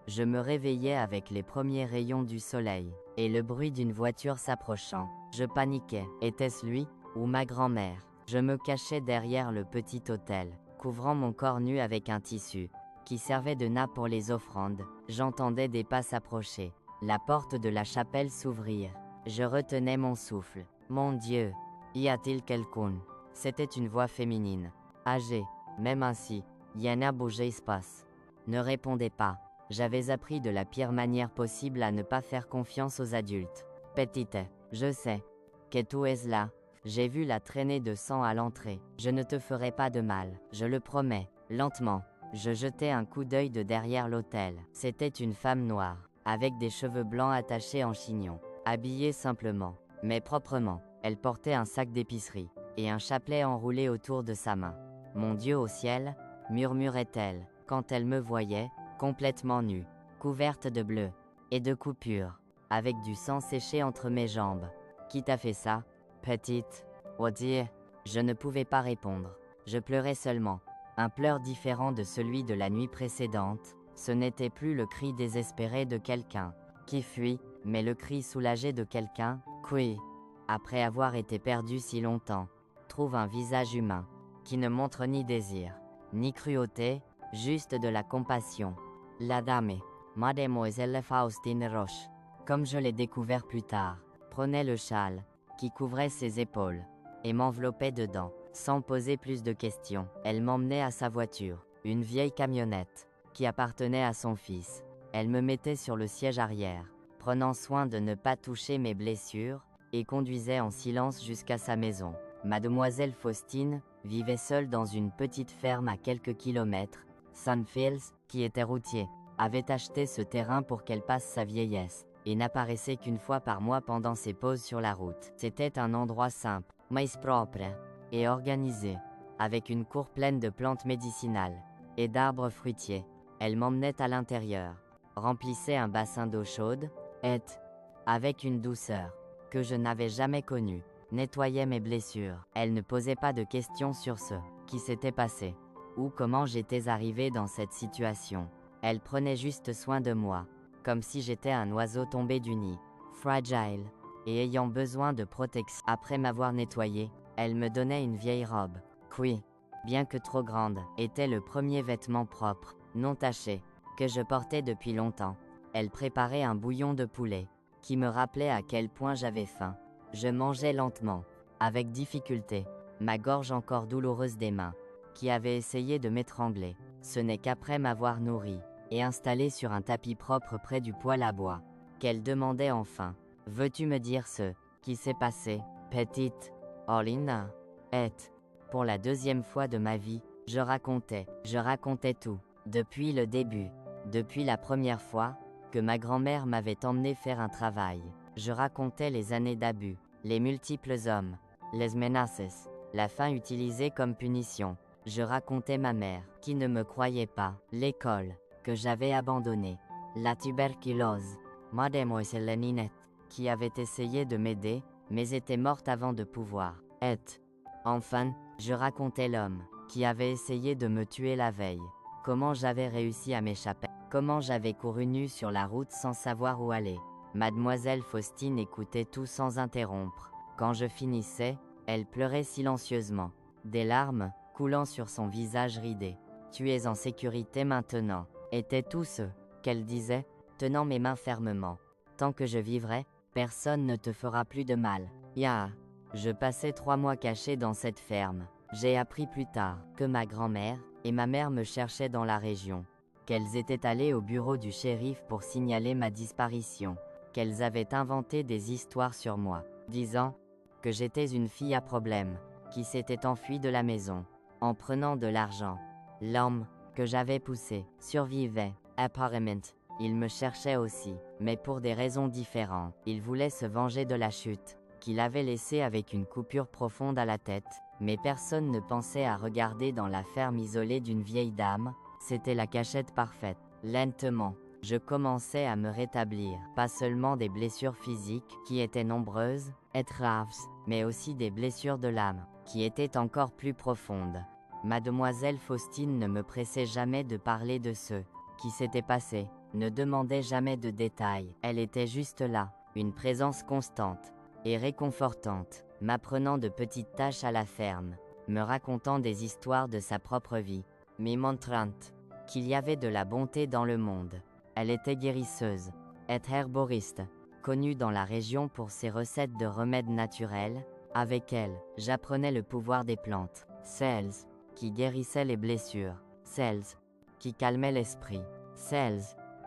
Je me réveillais avec les premiers rayons du soleil, et le bruit d'une voiture s'approchant. Je paniquais. Était-ce lui, ou ma grand-mère? Je me cachais derrière le petit autel, couvrant mon corps nu avec un tissu, qui servait de nappe pour les offrandes. J'entendais des pas s'approcher. La porte de la chapelle s'ouvrir. Je retenais mon souffle. Mon Dieu, y a-t-il quelqu'un? C'était une voix féminine, âgée, même ainsi. Yana bougeait espace. Ne répondez pas. J'avais appris de la pire manière possible à ne pas faire confiance aux adultes. Petite, je sais que tu es là. J'ai vu la traînée de sang à l'entrée. Je ne te ferai pas de mal, je le promets. Lentement, Je jetai un coup d'œil de derrière l'autel. C'était une femme noire, avec des cheveux blancs attachés en chignon. Habillée simplement, mais proprement. Elle portait un sac d'épicerie, et un chapelet enroulé autour de sa main. « Mon Dieu au ciel !» murmurait-elle, quand elle me voyait, complètement nue, couverte de bleu, et de coupures, avec du sang séché entre mes jambes. « Qui t'a fait ça, petite ?» Oh Dieu, je ne pouvais pas répondre. Je pleurais seulement. Un pleur différent de celui de la nuit précédente. Ce n'était plus le cri désespéré de quelqu'un qui fuit, mais le cri soulagé de quelqu'un qui, après avoir été perdu si longtemps, trouve un visage humain, qui ne montre ni désir, ni cruauté, juste de la compassion. La dame, Mademoiselle Faustine Roche, comme je l'ai découvert plus tard, prenait le châle, qui couvrait ses épaules, et m'enveloppait dedans. Sans poser plus de questions, elle m'emmenait à sa voiture, une vieille camionnette, qui appartenait à son fils. Elle me mettait sur le siège arrière, prenant soin de ne pas toucher mes blessures, et conduisait en silence jusqu'à sa maison. Mademoiselle Faustine vivait seule dans une petite ferme à quelques kilomètres. Sunfields, qui était routier, avait acheté ce terrain pour qu'elle passe sa vieillesse, et n'apparaissait qu'une fois par mois pendant ses pauses sur la route. C'était un endroit simple, mais propre, et organisé, avec une cour pleine de plantes médicinales, et d'arbres fruitiers. Elle m'emmenait à l'intérieur, remplissait un bassin d'eau chaude, et, avec une douceur que je n'avais jamais connue, nettoyait mes blessures. Elle ne posait pas de questions sur ce qui s'était passé, ou comment j'étais arrivé dans cette situation. Elle prenait juste soin de moi, comme si j'étais un oiseau tombé du nid, fragile, et ayant besoin de protection. Après m'avoir nettoyé, elle me donnait une vieille robe, qui, bien que trop grande, était le premier vêtement propre, non taché, que je portais depuis longtemps. Elle préparait un bouillon de poulet, qui me rappelait à quel point j'avais faim. Je mangeais lentement, avec difficulté, ma gorge encore douloureuse des mains, qui avaient essayé de m'étrangler. Ce n'est qu'après m'avoir nourri, et installé sur un tapis propre près du poêle à bois, qu'elle demandait enfin, « Veux-tu me dire ce qui s'est passé, petite Orlina ?» Et, pour la deuxième fois de ma vie, je racontais tout, depuis le début, depuis la première fois que ma grand-mère m'avait emmené faire un travail. Je racontais les années d'abus, les multiples hommes, les menaces, la faim utilisée comme punition. Je racontais ma mère, qui ne me croyait pas, l'école, que j'avais abandonnée, la tuberculose, Mademoiselle Ninette, qui avait essayé de m'aider, mais était morte avant de pouvoir. Et, enfin, je racontais l'homme, qui avait essayé de me tuer la veille, comment j'avais réussi à m'échapper, comment j'avais couru nu sur la route sans savoir où aller. Mademoiselle Faustine écoutait tout sans interrompre. Quand je finissais, elle pleurait silencieusement, des larmes coulant sur son visage ridé. « Tu es en sécurité maintenant », était tout ce qu'elle disait, tenant mes mains fermement. « Tant que je vivrai, personne ne te fera plus de mal. » Ya. Je passais 3 mois caché dans cette ferme. J'ai appris plus tard que ma grand-mère et ma mère me cherchaient dans la région, qu'elles étaient allées au bureau du shérif pour signaler ma disparition, qu'elles avaient inventé des histoires sur moi, disant que j'étais une fille à problème, qui s'était enfuie de la maison, en prenant de l'argent. L'homme que j'avais poussé survivait, apparemment. Il me cherchait aussi, mais pour des raisons différentes. Il voulait se venger de la chute qu'il avait laissée avec une coupure profonde à la tête, mais personne ne pensait à regarder dans la ferme isolée d'une vieille dame. C'était la cachette parfaite. Lentement, je commençais à me rétablir, pas seulement des blessures physiques, qui étaient nombreuses, et graves, mais aussi des blessures de l'âme, qui étaient encore plus profondes. Mademoiselle Faustine ne me pressait jamais de parler de ce qui s'était passé, ne demandait jamais de détails. Elle était juste là, une présence constante et réconfortante, m'apprenant de petites tâches à la ferme, me racontant des histoires de sa propre vie, me montrant qu'il y avait de la bonté dans le monde. Elle était guérisseuse, et herboriste, connue dans la région pour ses recettes de remèdes naturels. Avec elle, j'apprenais le pouvoir des plantes, celles qui guérissaient les blessures, celles qui calmaient l'esprit, celles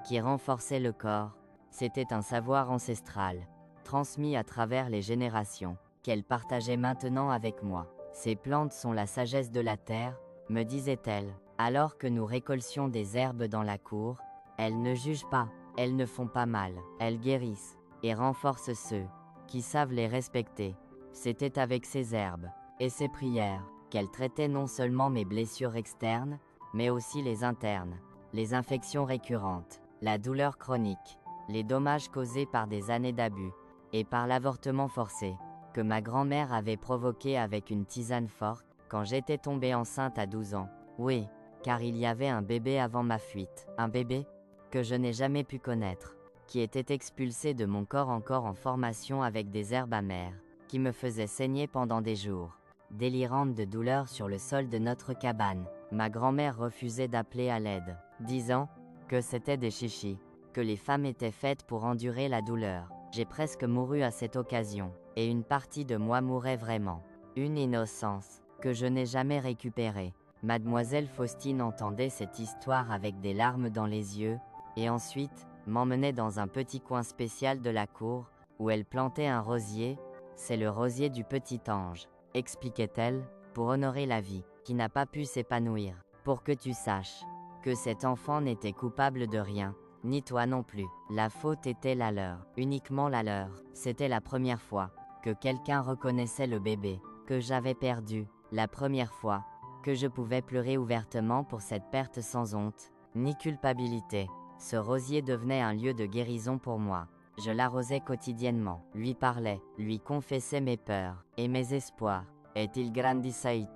qui renforçaient le corps. C'était un savoir ancestral, transmis à travers les générations, qu'elle partageait maintenant avec moi. Ces plantes sont la sagesse de la terre, me disait-elle, Alors que nous récoltions des herbes dans la cour, elles ne jugent pas, elles ne font pas mal, elles guérissent et renforcent ceux qui savent les respecter. C'était avec ces herbes et ces prières qu'elle traitait non seulement mes blessures externes, mais aussi les internes, les infections récurrentes, la douleur chronique, les dommages causés par des années d'abus, et par l'avortement forcé, que ma grand-mère avait provoqué avec une tisane forte, quand j'étais tombée enceinte à 12 ans. Oui, car il y avait un bébé avant ma fuite, un bébé que je n'ai jamais pu connaître, qui était expulsé de mon corps encore en formation avec des herbes amères, qui me faisaient saigner pendant des jours, délirante de douleur sur le sol de notre cabane. Ma grand-mère refusait d'appeler à l'aide, disant que c'était des chichis, que les femmes étaient faites pour endurer la douleur. J'ai presque mouru à cette occasion, et une partie de moi mourait vraiment. Une innocence que je n'ai jamais récupérée. Mademoiselle Faustine entendait cette histoire avec des larmes dans les yeux, et ensuite, m'emmenait dans un petit coin spécial de la cour, où elle plantait un rosier. C'est le rosier du petit ange, expliquait-elle, pour honorer la vie, qui n'a pas pu s'épanouir. Pour que tu saches que cet enfant n'était coupable de rien, ni toi non plus. La faute était la leur, uniquement la leur. C'était la première fois que quelqu'un reconnaissait le bébé que j'avais perdu, la première fois que je pouvais pleurer ouvertement pour cette perte sans honte, ni culpabilité. Ce rosier devenait un lieu de guérison pour moi. Je l'arrosais quotidiennement, lui parlais, lui confessais mes peurs et mes espoirs. Est-il grandissait,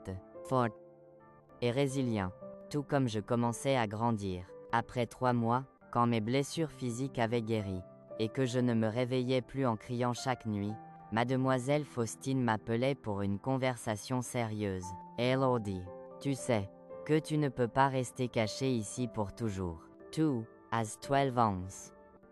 fort et résilient, tout comme je commençais à grandir. Après 3 mois, quand mes blessures physiques avaient guéri, et que je ne me réveillais plus en criant chaque nuit, Mademoiselle Faustine m'appelait pour une conversation sérieuse. Elodie, tu sais que tu ne peux pas rester caché ici pour toujours. Tu as 12 ans.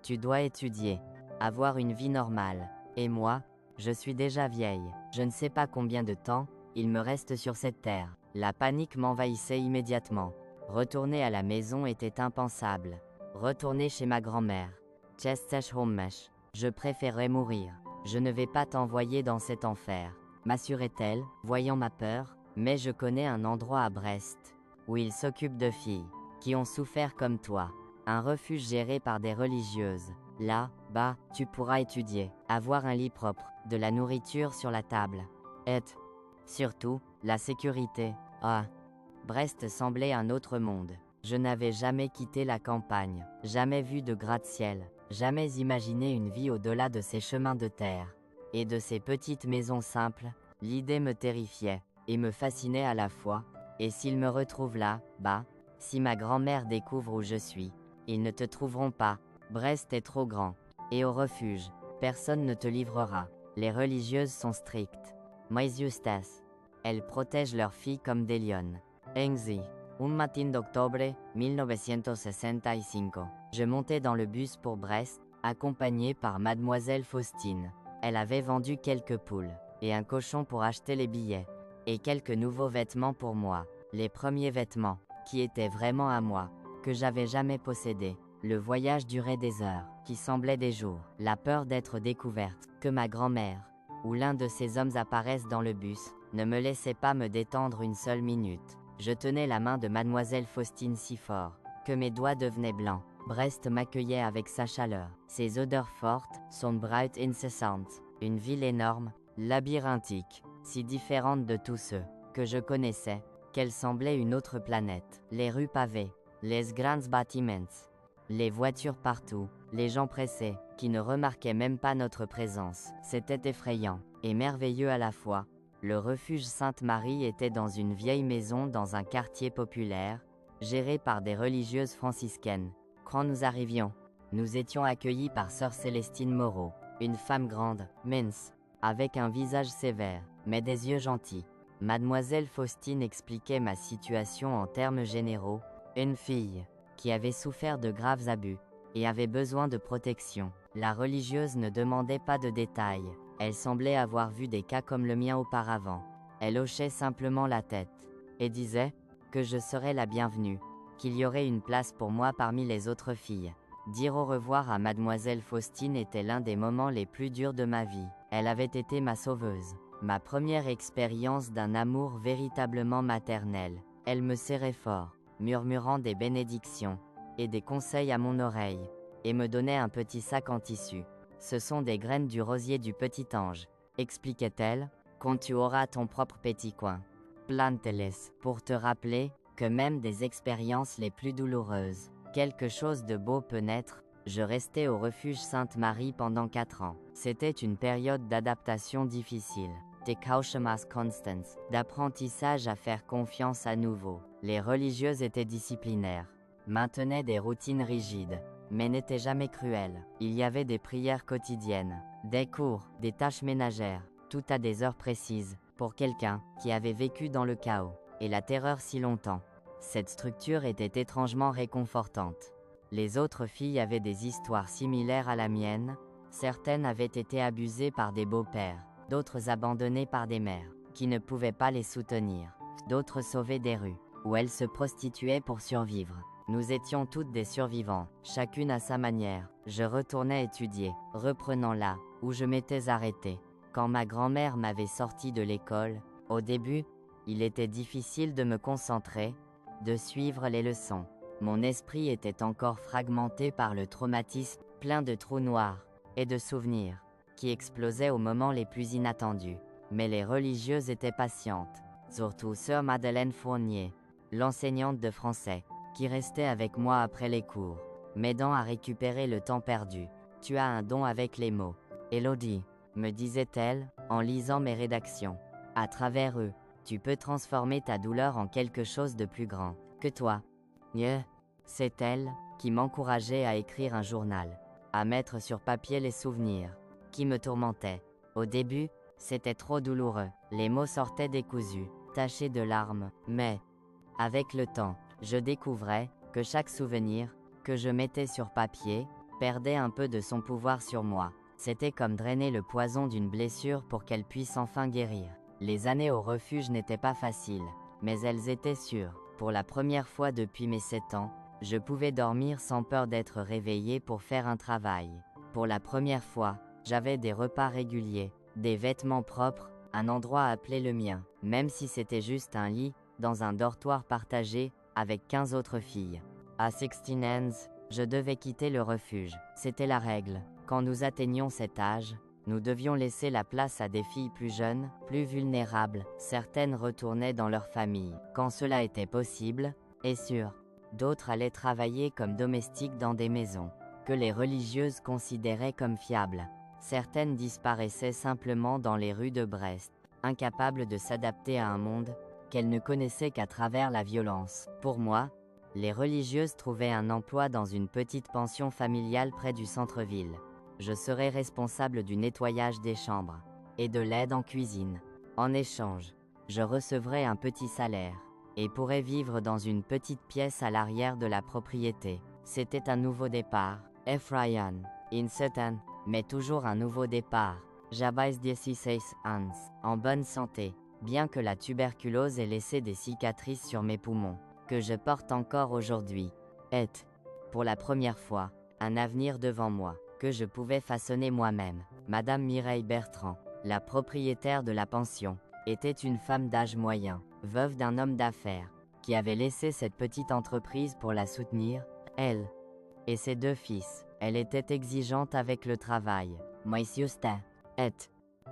Tu dois étudier, avoir une vie normale. Et moi, je suis déjà vieille. Je ne sais pas combien de temps il me reste sur cette terre. La panique m'envahissait immédiatement. Retourner à la maison était impensable. Retourner chez ma grand-mère. Je préférerais mourir. Je ne vais pas t'envoyer dans cet enfer, m'assurait-elle, voyant ma peur, mais je connais un endroit à Brest, où ils s'occupent de filles, qui ont souffert comme toi. Un refuge géré par des religieuses. Là, bas, tu pourras étudier, avoir un lit propre, de la nourriture sur la table. Et, surtout, la sécurité. Ah, Brest semblait un autre monde. Je n'avais jamais quitté la campagne, jamais vu de gratte-ciel, jamais imaginé une vie au-delà de ces chemins de terre et de ces petites maisons simples. L'idée me terrifiait et me fascinait à la fois. Et s'ils me retrouvent là, bas, si ma grand-mère découvre où je suis, ils ne te trouveront pas. Brest est trop grand. Et au refuge, personne ne te livrera. Les religieuses sont strictes. Mais justas. Elles protègent leurs filles comme des lionnes. Engzi. Un matin d'octobre 1965. Je montais dans le bus pour Brest, accompagnée par Mademoiselle Faustine. Elle avait vendu quelques poules, et un cochon pour acheter les billets, et quelques nouveaux vêtements pour moi. Les premiers vêtements, qui étaient vraiment à moi, que j'avais jamais possédés. Le voyage durait des heures, qui semblaient des jours. La peur d'être découverte, que ma grand-mère, ou l'un de ces hommes apparaissent dans le bus, ne me laissait pas me détendre une seule minute. Je tenais la main de Mademoiselle Faustine si fort, que mes doigts devenaient blancs. Brest m'accueillait avec sa chaleur, ses odeurs fortes, son bright incessante, une ville énorme, labyrinthique, si différente de tous ceux que je connaissais, qu'elle semblait une autre planète. Les rues pavées, les grands bâtiments, les voitures partout, les gens pressés, qui ne remarquaient même pas notre présence. C'était effrayant et merveilleux à la fois. Le refuge Sainte-Marie était dans une vieille maison dans un quartier populaire, géré par des religieuses franciscaines. Quand nous arrivions, nous étions accueillis par sœur Célestine Moreau, une femme grande, mince, avec un visage sévère, mais des yeux gentils. Mademoiselle Faustine expliquait ma situation en termes généraux. Une fille qui avait souffert de graves abus et avait besoin de protection. La religieuse ne demandait pas de détails. Elle semblait avoir vu des cas comme le mien auparavant. Elle hochait simplement la tête et disait que je serais la bienvenue, qu'il y aurait une place pour moi parmi les autres filles. Dire au revoir à Mademoiselle Faustine était l'un des moments les plus durs de ma vie. Elle avait été ma sauveuse, ma première expérience d'un amour véritablement maternel. Elle me serrait fort, murmurant des bénédictions et des conseils à mon oreille, et me donnait un petit sac en tissu. Ce sont des graines du rosier du petit ange, expliquait-elle, quand tu auras ton propre petit coin. Plante-les pour te rappeler que même des expériences les plus douloureuses, quelque chose de beau peut naître. Je restais au refuge Sainte-Marie pendant 4 ans. C'était une période d'adaptation difficile. Tekauchemas Constance, d'apprentissage à faire confiance à nouveau. Les religieuses étaient disciplinaires, maintenaient des routines rigides, mais n'étaient jamais cruelles. Il y avait des prières quotidiennes, des cours, des tâches ménagères, tout à des heures précises, pour quelqu'un qui avait vécu dans le chaos et la terreur si longtemps. Cette structure était étrangement réconfortante. Les autres filles avaient des histoires similaires à la mienne. Certaines avaient été abusées par des beaux-pères, d'autres abandonnées par des mères, qui ne pouvaient pas les soutenir, d'autres sauvées des rues, où elles se prostituaient pour survivre. Nous étions toutes des survivants, chacune à sa manière. Je retournais étudier, reprenant là où je m'étais arrêtée. Quand ma grand-mère m'avait sorti de l'école, au début, il était difficile de me concentrer, de suivre les leçons. Mon esprit était encore fragmenté par le traumatisme, plein de trous noirs et de souvenirs, qui explosaient aux moments les plus inattendus. Mais les religieuses étaient patientes, surtout sœur Madeleine Fournier, l'enseignante de français, qui restait avec moi après les cours, m'aidant à récupérer le temps perdu. Tu as un don avec les mots, Elodie, me disait-elle, en lisant mes rédactions. À travers eux, tu peux transformer ta douleur en quelque chose de plus grand que toi. C'est elle qui m'encourageait à écrire un journal, à mettre sur papier les souvenirs qui me tourmentaient. Au début, c'était trop douloureux, les mots sortaient décousus, tachés de larmes, mais avec le temps, je découvrais que chaque souvenir que je mettais sur papier perdait un peu de son pouvoir sur moi. C'était comme drainer le poison d'une blessure pour qu'elle puisse enfin guérir. Les années au refuge n'étaient pas faciles, mais elles étaient sûres. Pour la première fois depuis mes 7 ans, je pouvais dormir sans peur d'être réveillée pour faire un travail. Pour la première fois, j'avais des repas réguliers, des vêtements propres, un endroit appelé le mien, même si c'était juste un lit, dans un dortoir partagé, avec 15 autres filles. À 16 ans, je devais quitter le refuge. C'était la règle. Quand nous atteignions cet âge, nous devions laisser la place à des filles plus jeunes, plus vulnérables. Certaines retournaient dans leur famille, quand cela était possible, et sûr. D'autres allaient travailler comme domestiques dans des maisons, que les religieuses considéraient comme fiables. Certaines disparaissaient simplement dans les rues de Brest, incapables de s'adapter à un monde qu'elles ne connaissaient qu'à travers la violence. Pour moi, les religieuses trouvaient un emploi dans une petite pension familiale près du centre-ville. Je serais responsable du nettoyage des chambres et de l'aide en cuisine. En échange, je recevrais un petit salaire et pourrais vivre dans une petite pièce à l'arrière de la propriété. C'était un nouveau départ, Efrayan, incertain, mais toujours un nouveau départ. J'avais 16 ans, en bonne santé, bien que la tuberculose ait laissé des cicatrices sur mes poumons, que je porte encore aujourd'hui. Et, pour la première fois, un avenir devant moi, que je pouvais façonner moi-même. Madame Mireille Bertrand, la propriétaire de la pension, était une femme d'âge moyen, veuve d'un homme d'affaires, qui avait laissé cette petite entreprise pour la soutenir, elle et ses 2 fils. Elle était exigeante avec le travail, moi Justin, et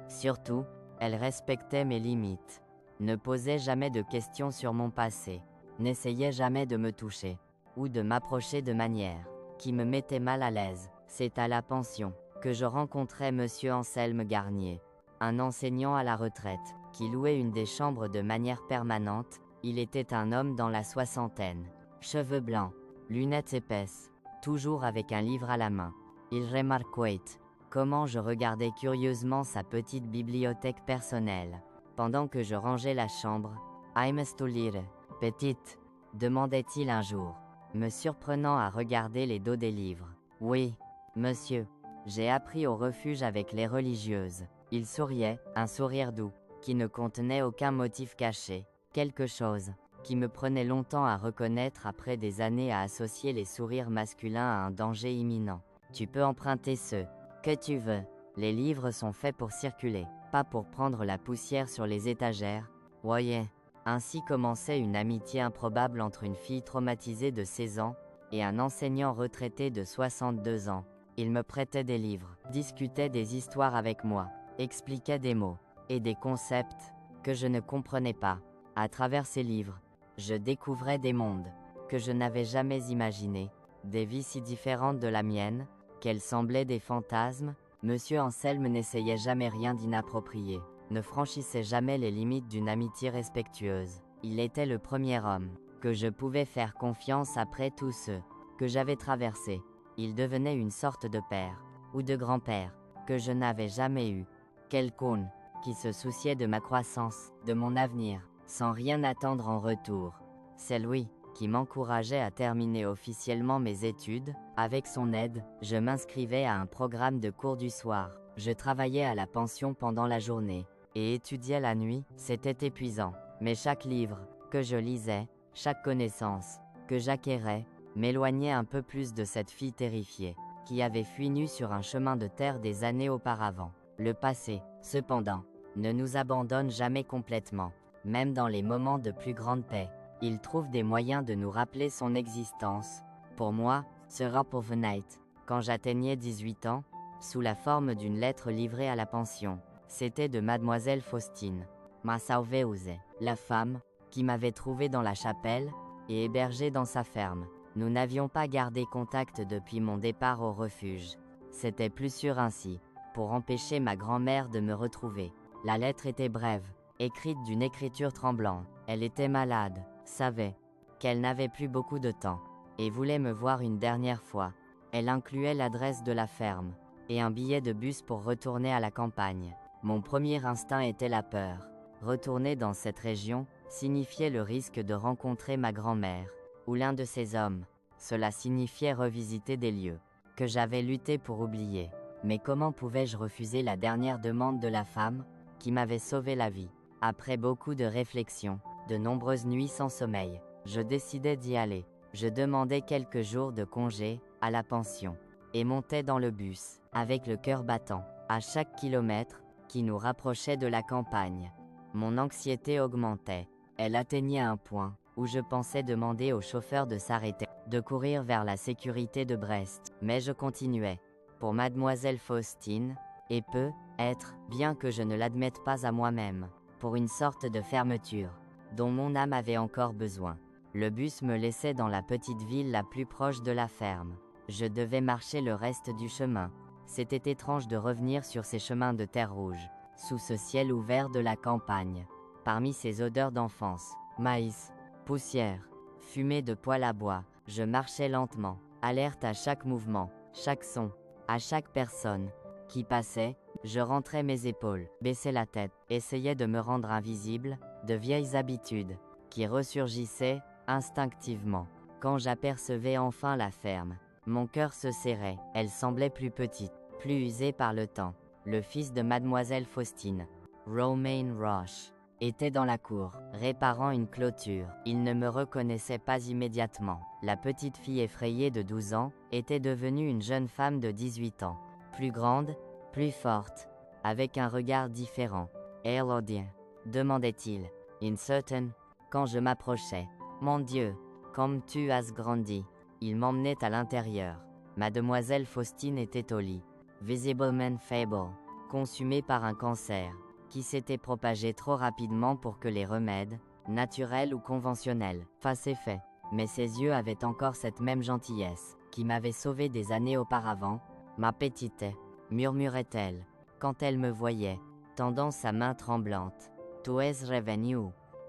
surtout, elle respectait mes limites, ne posait jamais de questions sur mon passé, n'essayait jamais de me toucher, ou de m'approcher de manière qui me mettait mal à l'aise. C'est à la pension que je rencontrai Monsieur Anselme Garnier, un enseignant à la retraite, qui louait une des chambres de manière permanente. Il était un homme dans la soixantaine, cheveux blancs, lunettes épaisses, toujours avec un livre à la main. Il remarquait comment je regardais curieusement sa petite bibliothèque personnelle, pendant que je rangeais la chambre. Aimes-tu lire, petite? Demandait-il un jour, me surprenant à regarder les dos des livres. Oui, monsieur, j'ai appris au refuge avec les religieuses. Il souriait, un sourire doux, qui ne contenait aucun motif caché, quelque chose qui me prenait longtemps à reconnaître après des années à associer les sourires masculins à un danger imminent. Tu peux emprunter ceux que tu veux. Les livres sont faits pour circuler, pas pour prendre la poussière sur les étagères. Voyez, Ainsi commençait une amitié improbable entre une fille traumatisée de 16 ans et un enseignant retraité de 62 ans. Il me prêtait des livres, discutait des histoires avec moi, expliquait des mots et des concepts que je ne comprenais pas. À travers ces livres, je découvrais des mondes que je n'avais jamais imaginés, des vies si différentes de la mienne, qu'elles semblaient des fantasmes. Monsieur Anselme n'essayait jamais rien d'inapproprié, ne franchissait jamais les limites d'une amitié respectueuse. Il était le premier homme que je pouvais faire confiance après tous ceux que j'avais traversés. Il devenait une sorte de père ou de grand-père que je n'avais jamais eu. Quelqu'un qui se souciait de ma croissance, de mon avenir, sans rien attendre en retour. C'est lui qui m'encourageait à terminer officiellement mes études. Avec son aide, je m'inscrivais à un programme de cours du soir. Je travaillais à la pension pendant la journée et étudiais la nuit. C'était épuisant, mais chaque livre que je lisais, chaque connaissance que j'acquérais, m'éloignait un peu plus de cette fille terrifiée qui avait fui nue sur un chemin de terre des années auparavant. Le passé, cependant, ne nous abandonne jamais complètement, même dans les moments de plus grande paix. Il trouve des moyens de nous rappeler son existence. Pour moi, ce Rap of the Night, quand j'atteignais 18 ans, sous la forme d'une lettre livrée à la pension, c'était de Mademoiselle Faustine, ma sauveuse, la femme qui m'avait trouvé dans la chapelle et hébergé dans sa ferme. Nous n'avions pas gardé contact depuis mon départ au refuge. C'était plus sûr ainsi, pour empêcher ma grand-mère de me retrouver. La lettre était brève, écrite d'une écriture tremblante. Elle était malade, savait qu'elle n'avait plus beaucoup de temps, et voulait me voir une dernière fois. Elle incluait l'adresse de la ferme, et un billet de bus pour retourner à la campagne. Mon premier instinct était la peur. Retourner dans cette région signifiait le risque de rencontrer ma grand-mère, ou l'un de ses hommes. Cela signifiait revisiter des lieux que j'avais lutté pour oublier. Mais comment pouvais-je refuser la dernière demande de la femme qui m'avait sauvé la vie? Après beaucoup de réflexions, de nombreuses nuits sans sommeil, je décidai d'y aller. Je demandai quelques jours de congé à la pension et montais dans le bus, avec le cœur battant. À chaque kilomètre qui nous rapprochait de la campagne, mon anxiété augmentait. Elle atteignait un point où je pensais demander au chauffeur de s'arrêter, de courir vers la sécurité de Brest. Mais je continuais. Pour Mademoiselle Faustine, et peut-être, bien que je ne l'admette pas à moi-même, pour une sorte de fermeture, dont mon âme avait encore besoin. Le bus me laissait dans la petite ville la plus proche de la ferme. Je devais marcher le reste du chemin. C'était étrange de revenir sur ces chemins de terre rouge, sous ce ciel ouvert de la campagne. Parmi ces odeurs d'enfance, maïs, poussière, fumée de poêle à bois, je marchais lentement, alerte à chaque mouvement, chaque son, à chaque personne qui passait. Je rentrais mes épaules, baissais la tête, essayais de me rendre invisible, de vieilles habitudes qui ressurgissaient instinctivement. Quand j'apercevais enfin la ferme, mon cœur se serrait. Elle semblait plus petite, plus usée par le temps. Le fils de Mademoiselle Faustine, Romain Roche, était dans la cour, réparant une clôture. Il ne me reconnaissait pas immédiatement. La petite fille effrayée de 12 ans était devenue une jeune femme de 18 ans, plus grande, plus forte, avec un regard différent. « Elodie ?» demandait-il, incertain, quand je m'approchais. « Mon Dieu, comme tu as grandi !» Il m'emmenait à l'intérieur. Mademoiselle Faustine était au lit, visiblement faible, consumée par un cancer qui s'était propagé trop rapidement pour que les remèdes, naturels ou conventionnels, fassent effet. Mais ses yeux avaient encore cette même gentillesse qui m'avait sauvé des années auparavant. « Ma petite », murmurait-elle, quand elle me voyait, tendant sa main tremblante. « Tu es revenu ?»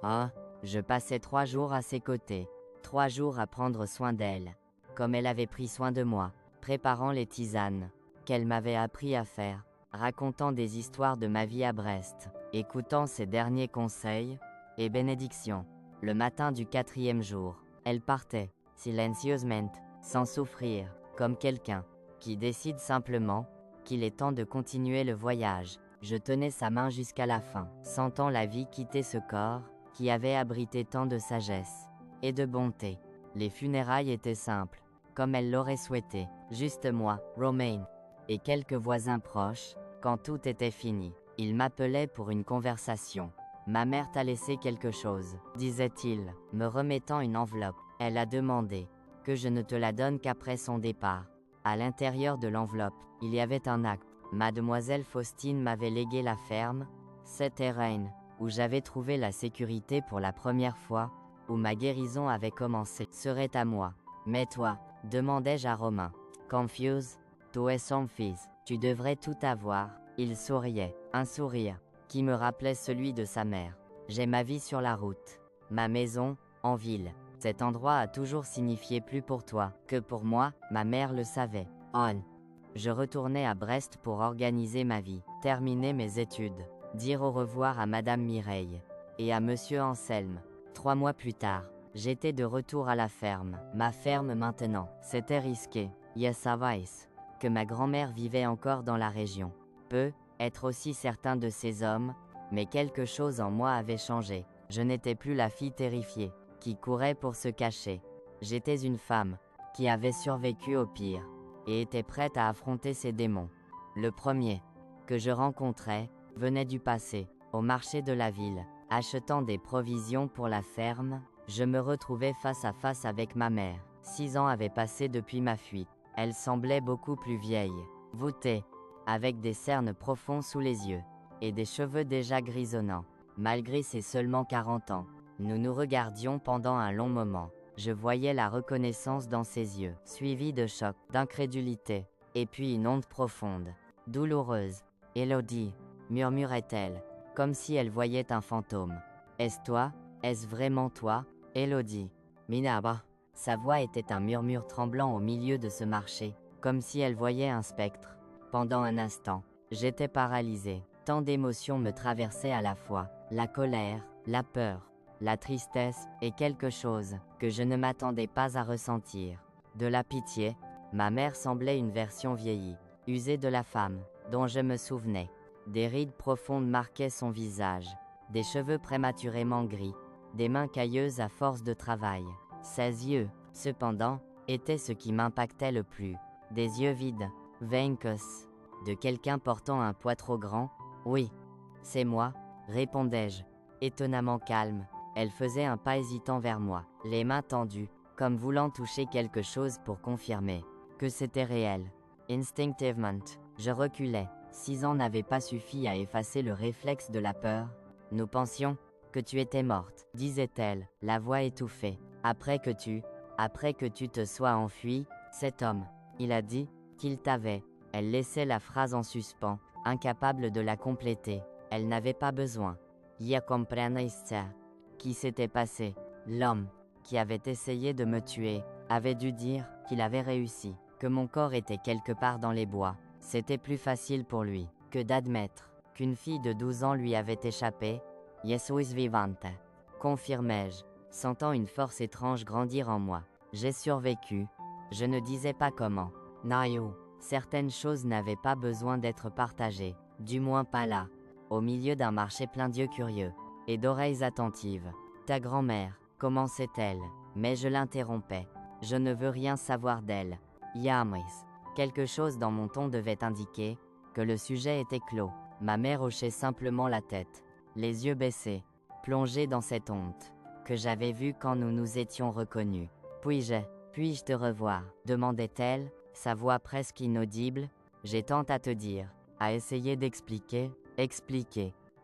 Ah, je passais 3 jours à ses côtés, 3 jours à prendre soin d'elle, comme elle avait pris soin de moi, préparant les tisanes qu'elle m'avait appris à faire, racontant des histoires de ma vie à Brest, écoutant ses derniers conseils et bénédictions. Le matin du 4e jour, elle partait, silencieusement, sans souffrir, comme quelqu'un qui décide simplement qu'il est temps de continuer le voyage. Je tenais sa main jusqu'à la fin, sentant la vie quitter ce corps qui avait abrité tant de sagesse et de bonté. Les funérailles étaient simples, comme elle l'aurait souhaité. Juste moi, Romain, et quelques voisins proches. Quand tout était fini, ils m'appelaient pour une conversation. Ma mère t'a laissé quelque chose, disait-il, me remettant une enveloppe. Elle a demandé que je ne te la donne qu'après son départ. À l'intérieur de l'enveloppe, il y avait un acte. Mademoiselle Faustine m'avait légué la ferme, cette terrain, où j'avais trouvé la sécurité pour la première fois, où ma guérison avait commencé, serait à moi. Mais toi, demandai-je à Romain, confuse, tu es son fils, tu devrais tout avoir. Il souriait, un sourire, qui me rappelait celui de sa mère. J'ai ma vie sur la route, ma maison, en ville. Cet endroit a toujours signifié plus pour toi que pour moi, ma mère le savait. On. Je retournais à Brest pour organiser ma vie, terminer mes études, dire au revoir à Madame Mireille et à Monsieur Anselme. 3 mois plus tard, j'étais de retour à la ferme. Ma ferme maintenant, c'était risqué. Yes, savais que ma grand-mère vivait encore dans la région. Peu, être aussi certain de ces hommes, mais quelque chose en moi avait changé. Je n'étais plus la fille terrifiée, qui courait pour se cacher. J'étais une femme, qui avait survécu au pire, et était prête à affronter ses démons. Le premier, que je rencontrais, venait du passé, au marché de la ville, achetant des provisions pour la ferme. Je me retrouvais face à face avec ma mère. 6 ans avaient passé depuis ma fuite. Elle semblait beaucoup plus vieille, voûtée, avec des cernes profonds sous les yeux, et des cheveux déjà grisonnants. Malgré ses seulement 40 ans, nous nous regardions pendant un long moment. Je voyais la reconnaissance dans ses yeux, suivie de choc, d'incrédulité, et puis une honte profonde, douloureuse. Élodie, murmurait-elle, comme si elle voyait un fantôme. Est-ce toi? Est-ce vraiment toi, Élodie? Minaba. Sa voix était un murmure tremblant au milieu de ce marché, comme si elle voyait un spectre. Pendant un instant, j'étais paralysé. Tant d'émotions me traversaient à la fois, la colère, la peur, la tristesse, et quelque chose que je ne m'attendais pas à ressentir. De la pitié. Ma mère semblait une version vieillie, usée de la femme, dont je me souvenais. Des rides profondes marquaient son visage, des cheveux prématurément gris, des mains cailleuses à force de travail. Ses yeux, cependant, étaient ce qui m'impactait le plus. Des yeux vides, vainqueurs, de quelqu'un portant un poids trop grand. Oui, c'est moi, répondais-je, étonnamment calme. Elle faisait un pas hésitant vers moi, les mains tendues, comme voulant toucher quelque chose pour confirmer que c'était réel. Instinctivement, je reculais. 6 ans n'avaient pas suffi à effacer le réflexe de la peur. Nous pensions que tu étais morte, disait-elle, la voix étouffée. Après que tu te sois enfui, cet homme, il a dit qu'il t'avait. Elle laissait la phrase en suspens, incapable de la compléter. Elle n'avait pas besoin. Ya compreniste. Qui s'était passé? L'homme qui avait essayé de me tuer avait dû dire qu'il avait réussi, que mon corps était quelque part dans les bois. C'était plus facile pour lui que d'admettre qu'une fille de 12 ans lui avait échappé. Yesuis vivante, confirmai-je, sentant une force étrange grandir en moi. J'ai survécu. Je ne disais pas comment. Nayo, certaines choses n'avaient pas besoin d'être partagées, du moins pas là, au milieu d'un marché plein d'yeux curieux et d'oreilles attentives. Ta grand-mère, commençait-elle, mais je l'interrompais. Je ne veux rien savoir d'elle. Yamis. Quelque chose dans mon ton devait indiquer que le sujet était clos. Ma mère hochait simplement la tête, les yeux baissés, plongée dans cette honte que j'avais vue quand nous nous étions reconnus. Puis-je te revoir? Demandait-elle, sa voix presque inaudible. J'ai tant à te dire, à essayer d'expliquer,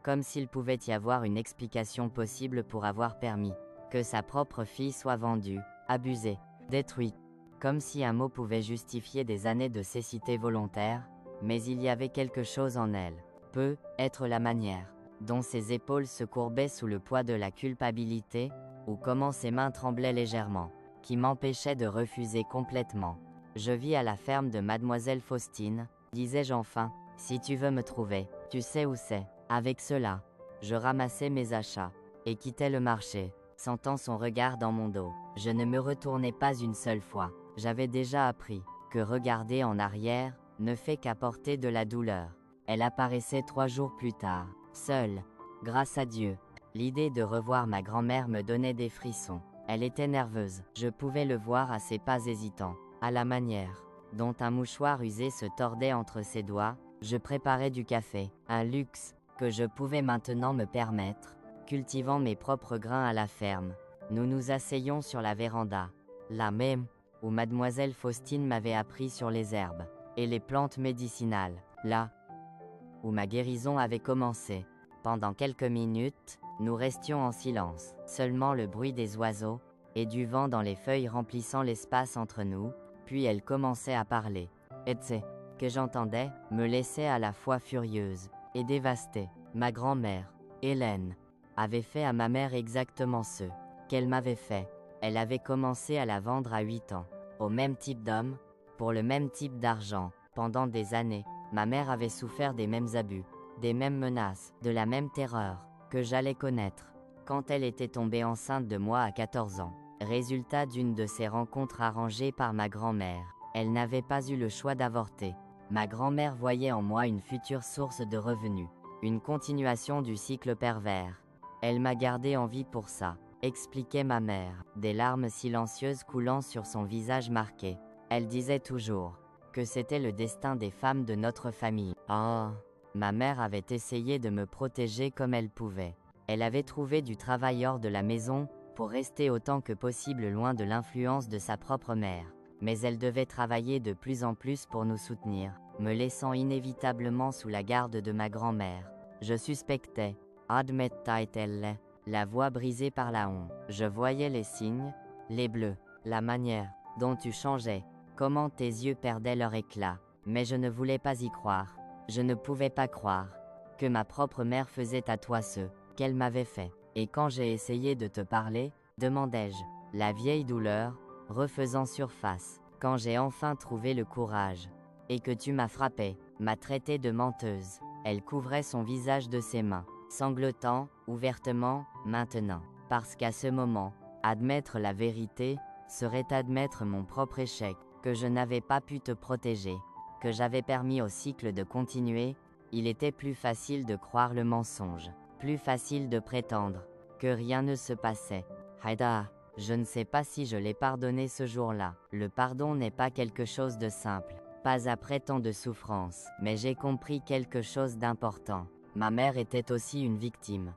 comme s'il pouvait y avoir une explication possible pour avoir permis que sa propre fille soit vendue, abusée, détruite, comme si un mot pouvait justifier des années de cécité volontaire, mais il y avait quelque chose en elle, peut être la manière dont ses épaules se courbaient sous le poids de la culpabilité, ou comment ses mains tremblaient légèrement, qui m'empêchait de refuser complètement. Je vis à la ferme de Mademoiselle Faustine, disais-je enfin, si tu veux me trouver, tu sais où c'est. Avec cela, je ramassais mes achats, et quittais le marché, sentant son regard dans mon dos. Je ne me retournais pas une seule fois. J'avais déjà appris que regarder en arrière ne fait qu'apporter de la douleur. Elle apparaissait 3 jours plus tard, seule, grâce à Dieu. L'idée de revoir ma grand-mère me donnait des frissons. Elle était nerveuse. Je pouvais le voir à ses pas hésitants, à la manière dont un mouchoir usé se tordait entre ses doigts. Je préparais du café, un luxe que je pouvais maintenant me permettre. cultivant mes propres grains à la ferme. Nous nous asseyons sur la véranda, là même où mademoiselle Faustine m'avait appris sur les herbes et les plantes médicinales, là où ma guérison avait commencé. Pendant quelques minutes, nous restions en silence. Seulement le bruit des oiseaux et du vent dans les feuilles remplissant l'espace entre nous, puis elle commençait à parler. Et ce que j'entendais me laissait à la fois furieuse et dévastée. Ma grand-mère, Hélène, avait fait à ma mère exactement ce qu'elle m'avait fait. Elle avait commencé à la vendre à 8 ans, au même type d'homme, pour le même type d'argent. Pendant des années, ma mère avait souffert des mêmes abus, des mêmes menaces, de la même terreur que j'allais connaître. Quand elle était tombée enceinte de moi à 14 ans, résultat d'une de ces rencontres arrangées par ma grand-mère, elle n'avait pas eu le choix d'avorter. Ma grand-mère voyait en moi une future source de revenus, une continuation du cycle pervers. Elle m'a gardé en vie pour ça, expliquait ma mère, des larmes silencieuses coulant sur son visage marqué. Elle disait toujours que c'était le destin des femmes de notre famille. Oh, ma mère avait essayé de me protéger comme elle pouvait. Elle avait trouvé du travail hors de la maison pour rester autant que possible loin de l'influence de sa propre mère. Mais elle devait travailler de plus en plus pour nous soutenir, me laissant inévitablement sous la garde de ma grand-mère. Je suspectais, admettait-elle, la voix brisée par la honte. Je voyais les signes, les bleus, la manière dont tu changeais, comment tes yeux perdaient leur éclat, mais je ne voulais pas y croire. Je ne pouvais pas croire que ma propre mère faisait à toi ce qu'elle m'avait fait. Et quand j'ai essayé de te parler, demandai-je, la vieille douleur, refaisant surface, quand j'ai enfin trouvé le courage, et que tu m'as frappée, m'a traitée de menteuse. Elle couvrait son visage de ses mains, sanglotant, ouvertement, maintenant. Parce qu'à ce moment, admettre la vérité, serait admettre mon propre échec, que je n'avais pas pu te protéger, que j'avais permis au cycle de continuer. Il était plus facile de croire le mensonge, plus facile de prétendre que rien ne se passait. Haïda, je ne sais pas si je l'ai pardonné ce jour-là. Le pardon n'est pas quelque chose de simple, pas après tant de souffrance, mais j'ai compris quelque chose d'important. Ma mère était aussi une victime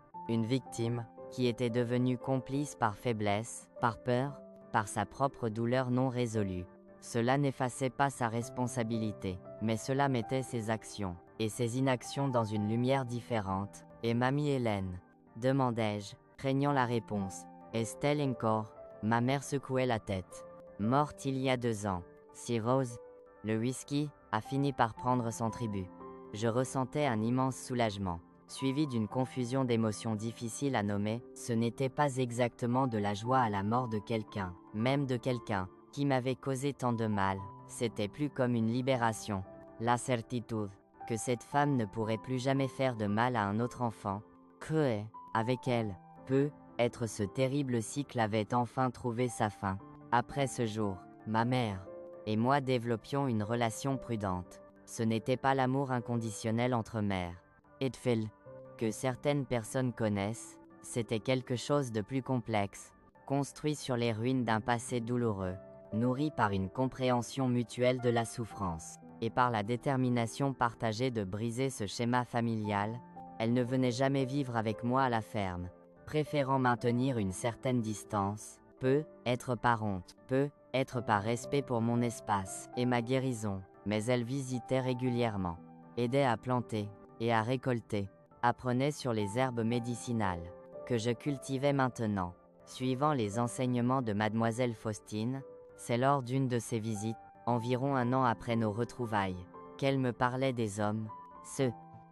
qui était devenue complice par faiblesse, par peur, par sa propre douleur non résolue. Cela n'effaçait pas sa responsabilité, mais cela mettait ses actions et ses inactions dans une lumière différente. Et mamie Hélène, demandai-je, craignant la réponse. Est-elle encore? Ma mère secouait la tête. Morte il y a 2 ans. Si Rose, le whisky, a fini par prendre son tribut. Je ressentais un immense soulagement, suivi d'une confusion d'émotions difficiles à nommer. Ce n'était pas exactement de la joie à la mort de quelqu'un, même de quelqu'un qui m'avait causé tant de mal. C'était plus comme une libération, la certitude que cette femme ne pourrait plus jamais faire de mal à un autre enfant, que, avec elle, peut-être ce terrible cycle avait enfin trouvé sa fin. Après ce jour, ma mère et moi développions une relation prudente. Ce n'était pas l'amour inconditionnel entre mères et fille que certaines personnes connaissent, c'était quelque chose de plus complexe, construit sur les ruines d'un passé douloureux, nourri par une compréhension mutuelle de la souffrance, et par la détermination partagée de briser ce schéma familial. Elle ne venait jamais vivre avec moi à la ferme, préférant maintenir une certaine distance, peut-être par honte, peut-être par respect pour mon espace et ma guérison, mais elle visitait régulièrement, aidait à planter et à récolter, apprenait sur les herbes médicinales que je cultivais maintenant, suivant les enseignements de mademoiselle Faustine. C'est lors d'une de ces visites, environ 1 an après nos retrouvailles, qu'elle me parlait des hommes, ceux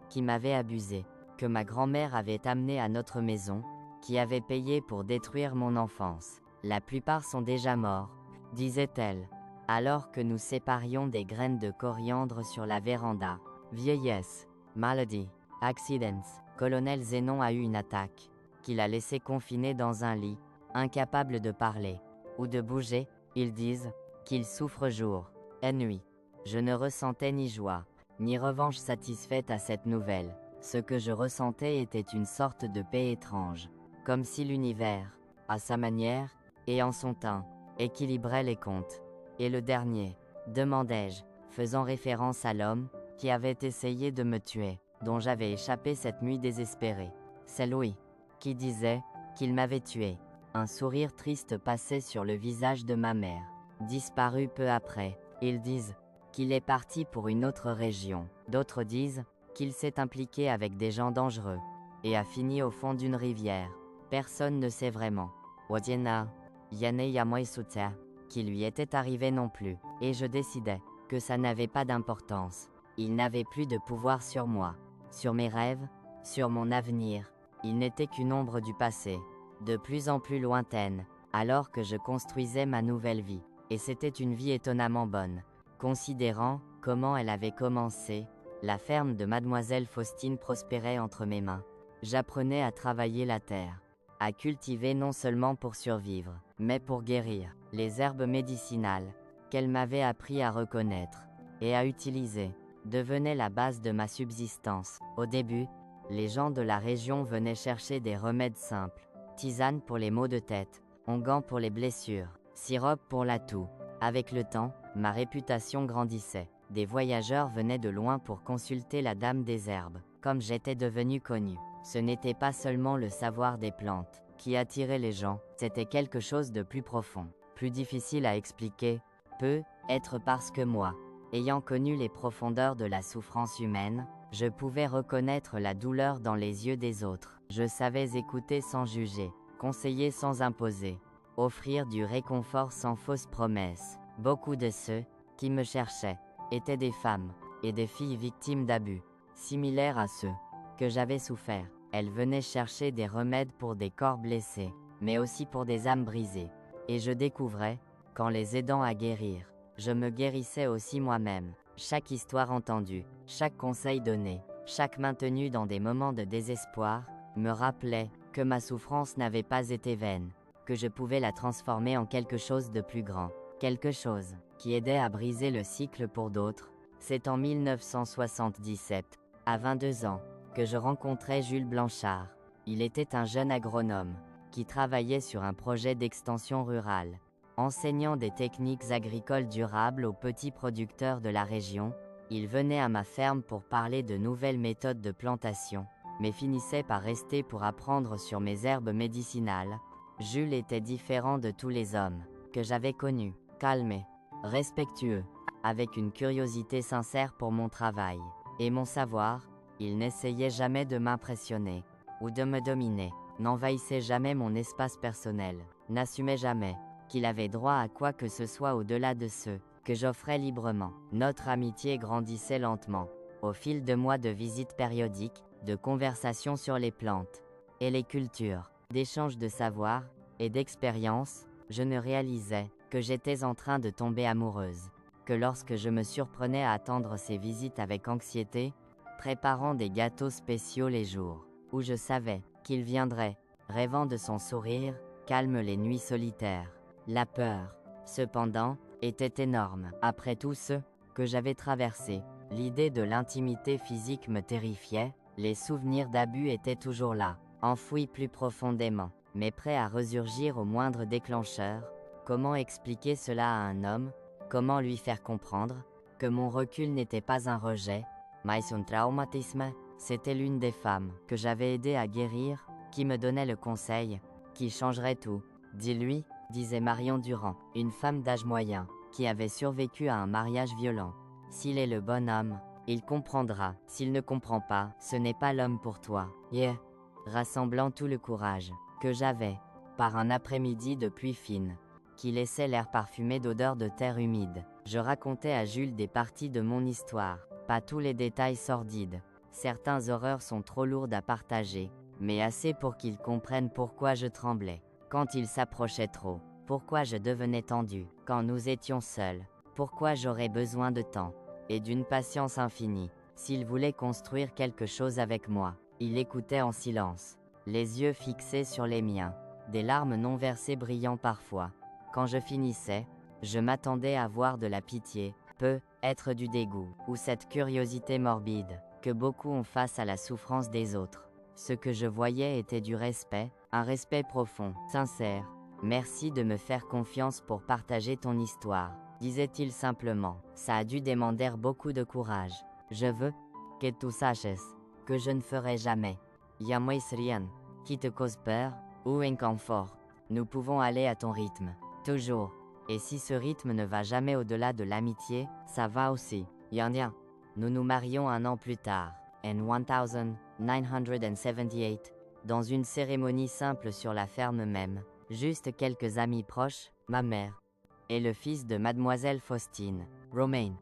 qui m'avaient abusé, que ma grand-mère avait amené à notre maison, qui avaient payé pour détruire mon enfance. La plupart sont déjà morts, disait-elle, alors que nous séparions des graines de coriandre sur la véranda. Vieillesse, maladie, accidents. Colonel Zénon a eu une attaque, qui l'a laissé confiné dans un lit, incapable de parler ou de bouger. Ils disent qu'il souffre jour et nuit. Je ne ressentais ni joie, ni revanche satisfaite à cette nouvelle. Ce que je ressentais était une sorte de paix étrange, comme si l'univers, à sa manière, et en son temps, équilibrait les comptes. Et le dernier, demandai-je, faisant référence à l'homme qui avait essayé de me tuer, dont j'avais échappé cette nuit désespérée. C'est Louis, qui disait qu'il m'avait tué. Un sourire triste passait sur le visage de ma mère. Disparu peu après. Ils disent qu'il est parti pour une autre région. D'autres disent qu'il s'est impliqué avec des gens dangereux et a fini au fond d'une rivière. Personne ne sait vraiment. Wadiena, Yane Yamoisutia, qui lui était arrivé non plus. Et je décidais que ça n'avait pas d'importance. Il n'avait plus de pouvoir sur moi, sur mes rêves, sur mon avenir. Il n'était qu'une ombre du passé, de plus en plus lointaine, alors que je construisais ma nouvelle vie. Et c'était une vie étonnamment bonne. Considérant comment elle avait commencé, la ferme de Mademoiselle Faustine prospérait entre mes mains. J'apprenais à travailler la terre, à cultiver non seulement pour survivre, mais pour guérir. Les herbes médicinales, qu'elle m'avait appris à reconnaître et à utiliser, devenaient la base de ma subsistance. Au début, les gens de la région venaient chercher des remèdes simples. Tisane pour les maux de tête, onguent pour les blessures, sirop pour la toux. Avec le temps, ma réputation grandissait. Des voyageurs venaient de loin pour consulter la Dame des Herbes. Comme j'étais devenu connu, ce n'était pas seulement le savoir des plantes qui attirait les gens, c'était quelque chose de plus profond, plus difficile à expliquer, peut-être parce que moi, ayant connu les profondeurs de la souffrance humaine, je pouvais reconnaître la douleur dans les yeux des autres. Je savais écouter sans juger, conseiller sans imposer, offrir du réconfort sans fausses promesses. Beaucoup de ceux qui me cherchaient étaient des femmes et des filles victimes d'abus, similaires à ceux que j'avais souffert. Elles venaient chercher des remèdes pour des corps blessés, mais aussi pour des âmes brisées. Et je découvrais, qu'en les aidant à guérir, je me guérissais aussi moi-même. Chaque histoire entendue, chaque conseil donné, chaque main tenue dans des moments de désespoir, me rappelait que ma souffrance n'avait pas été vaine, que je pouvais la transformer en quelque chose de plus grand, quelque chose qui aidait à briser le cycle pour d'autres. C'est en 1977, à 22 ans, que je rencontrai Jules Blanchard. Il était un jeune agronome, qui travaillait sur un projet d'extension rurale, enseignant des techniques agricoles durables aux petits producteurs de la région. Il venait à ma ferme pour parler de nouvelles méthodes de plantation, mais finissait par rester pour apprendre sur mes herbes médicinales. Jules était différent de tous les hommes que j'avais connus, calme, respectueux, avec une curiosité sincère pour mon travail et mon savoir. Il n'essayait jamais de m'impressionner ou de me dominer, n'envahissait jamais mon espace personnel, n'assumait jamais qu'il avait droit à quoi que ce soit au-delà de ce que j'offrais librement. Notre amitié grandissait lentement, au fil de mois de visites périodiques, de conversations sur les plantes et les cultures, d'échanges de savoir et d'expériences. Je ne réalisais que j'étais en train de tomber amoureuse, que lorsque je me surprenais à attendre ces visites avec anxiété, préparant des gâteaux spéciaux les jours où je savais qu'il viendrait, rêvant de son sourire, calme les nuits solitaires. La peur, cependant, était énorme. Après tout ce que j'avais traversé, l'idée de l'intimité physique me terrifiait. Les souvenirs d'abus étaient toujours là, enfouis plus profondément, mais prêts à resurgir au moindre déclencheur. Comment expliquer cela à un homme? Comment lui faire comprendre que mon recul n'était pas un rejet, mais un traumatisme? C'était l'une des femmes que j'avais aidé à guérir, qui me donnait le conseil, qui changerait tout. Dis-lui, disait Marion Durand, une femme d'âge moyen, qui avait survécu à un mariage violent. S'il est le bon homme, il comprendra. S'il ne comprend pas, ce n'est pas l'homme pour toi. Yeah. Rassemblant tout le courage que j'avais, par un après-midi de pluie fine, qui laissait l'air parfumé d'odeurs de terre humide, je racontais à Jules des parties de mon histoire, pas tous les détails sordides. Certaines horreurs sont trop lourdes à partager, mais assez pour qu'il comprenne pourquoi je tremblais. Quand il s'approchait trop, pourquoi je devenais tendu, quand nous étions seuls, pourquoi j'aurais besoin de temps, et d'une patience infinie. S'il voulait construire quelque chose avec moi, il écoutait en silence, les yeux fixés sur les miens, des larmes non versées brillant parfois. Quand je finissais, je m'attendais à voir de la pitié, peut-être du dégoût, ou cette curiosité morbide, que beaucoup ont face à la souffrance des autres. Ce que je voyais était du respect, un respect profond, sincère. Merci de me faire confiance pour partager ton histoire, disait-il simplement. Ça a dû demander beaucoup de courage. Je veux que tu saches que je ne ferai jamais. Jamais rien qui te cause peur, ou inconfort. Nous pouvons aller à ton rythme. Toujours. Et si ce rythme ne va jamais au-delà de l'amitié, ça va aussi. Yan. Nous nous marions un an plus tard, en 1978, dans une cérémonie simple sur la ferme même. Juste quelques amis proches, ma mère, et le fils de mademoiselle Faustine, Romain,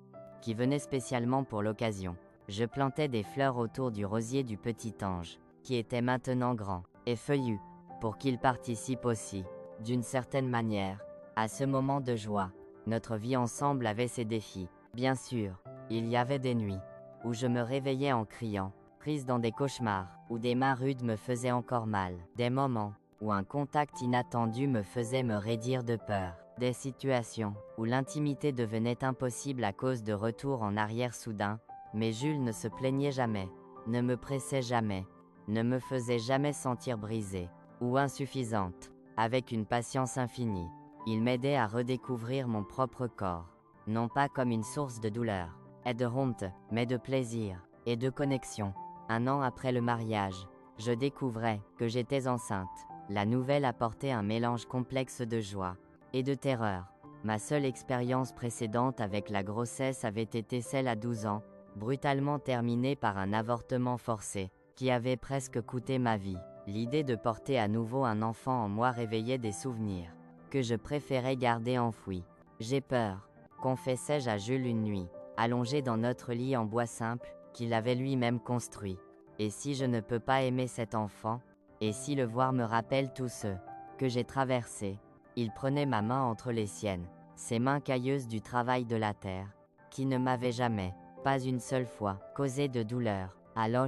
qui venait spécialement pour l'occasion. Je plantais des fleurs autour du rosier du petit ange, qui était maintenant grand et feuillu, pour qu'il participe aussi, d'une certaine manière, à ce moment de joie. Notre vie ensemble avait ses défis. Bien sûr, il y avait des nuits où je me réveillais en criant, prise dans des cauchemars, où des mains rudes me faisaient encore mal, des moments où un contact inattendu me faisait me raidir de peur, des situations où l'intimité devenait impossible à cause de retours en arrière soudains, mais Jules ne se plaignait jamais, ne me pressait jamais, ne me faisait jamais sentir brisée ou insuffisante. Avec une patience infinie, il m'aidait à redécouvrir mon propre corps, non pas comme une source de douleur et de honte, mais de plaisir et de connexion. Un an après le mariage, je découvrais que j'étais enceinte. La nouvelle apportait un mélange complexe de joie et de terreur. Ma seule expérience précédente avec la grossesse avait été celle à 12 ans, brutalement terminée par un avortement forcé, qui avait presque coûté ma vie. L'idée de porter à nouveau un enfant en moi réveillait des souvenirs que je préférais garder enfouis. J'ai peur, confessai-je à Jules une nuit, allongé dans notre lit en bois simple, qu'il avait lui-même construit. Et si je ne peux pas aimer cet enfant, et si le voir me rappelle tout ce que j'ai traversé? Il prenait ma main entre les siennes, ses mains cailleuses du travail de la terre, qui ne m'avaient jamais, pas une seule fois, causé de douleur. Alors,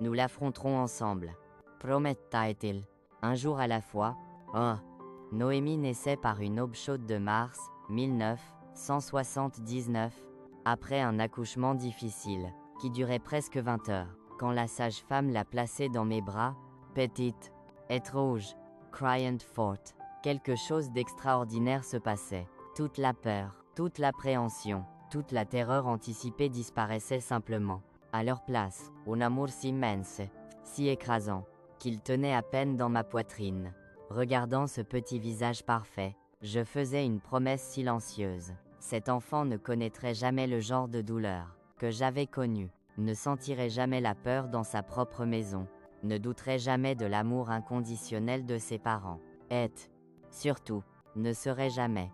nous l'affronterons ensemble. Prometta-t-il, un jour à la fois. Oh. Noémie naissait par une aube chaude de mars 1979, après un accouchement difficile, qui durait presque 20 heures, quand la sage-femme l'a placée dans mes bras, petite, et rouge, criant forte. Quelque chose d'extraordinaire se passait. Toute la peur, toute l'appréhension, toute la terreur anticipée disparaissait simplement. À leur place, un amour si immense, si écrasant, qu'il tenait à peine dans ma poitrine. Regardant ce petit visage parfait, je faisais une promesse silencieuse. Cet enfant ne connaîtrait jamais le genre de douleur que j'avais connu, ne sentirait jamais la peur dans sa propre maison, ne douterait jamais de l'amour inconditionnel de ses parents, et, surtout, ne serait jamais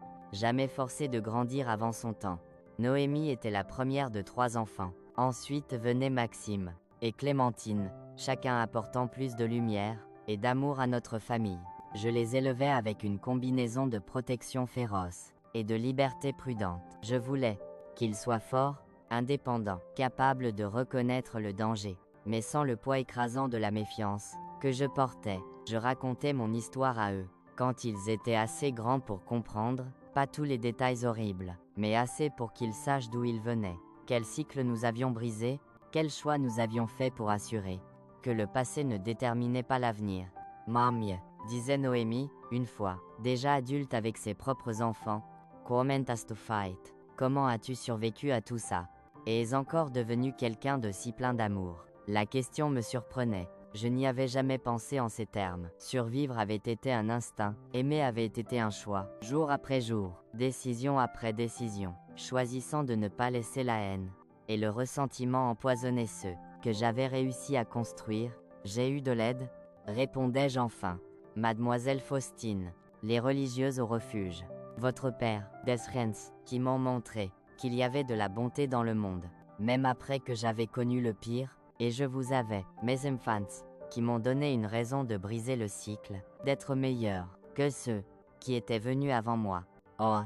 forcé de grandir avant son temps. Noémie était la première de 3 enfants. Ensuite venait Maxime et Clémentine, chacun apportant plus de lumière et d'amour à notre famille. Je les élevais avec une combinaison de protection féroce et de liberté prudente. Je voulais qu'ils soient forts, indépendants, capables de reconnaître le danger, mais sans le poids écrasant de la méfiance que je portais. Je racontais mon histoire à eux, quand ils étaient assez grands pour comprendre, pas tous les détails horribles, mais assez pour qu'ils sachent d'où ils venaient, quel cycle nous avions brisé, quel choix nous avions fait pour assurer que le passé ne déterminait pas l'avenir. Mamie, disait Noémie, une fois, déjà adulte avec ses propres enfants, comment has to fight? Comment as-tu survécu à tout ça? Et es encore devenu quelqu'un de si plein d'amour? La question me surprenait. Je n'y avais jamais pensé en ces termes. Survivre avait été un instinct, aimer avait été un choix, jour après jour, décision après décision, choisissant de ne pas laisser la haine et le ressentiment empoisonner ceux que j'avais réussi à construire. J'ai eu de l'aide, répondais-je enfin. Mademoiselle Faustine, les religieuses au refuge, votre père, Desrens, qui m'ont montré qu'il y avait de la bonté dans le monde, même après que j'avais connu le pire, et je vous avais, mes enfants, qui m'ont donné une raison de briser le cycle, d'être meilleur que ceux qui étaient venus avant moi. Oh,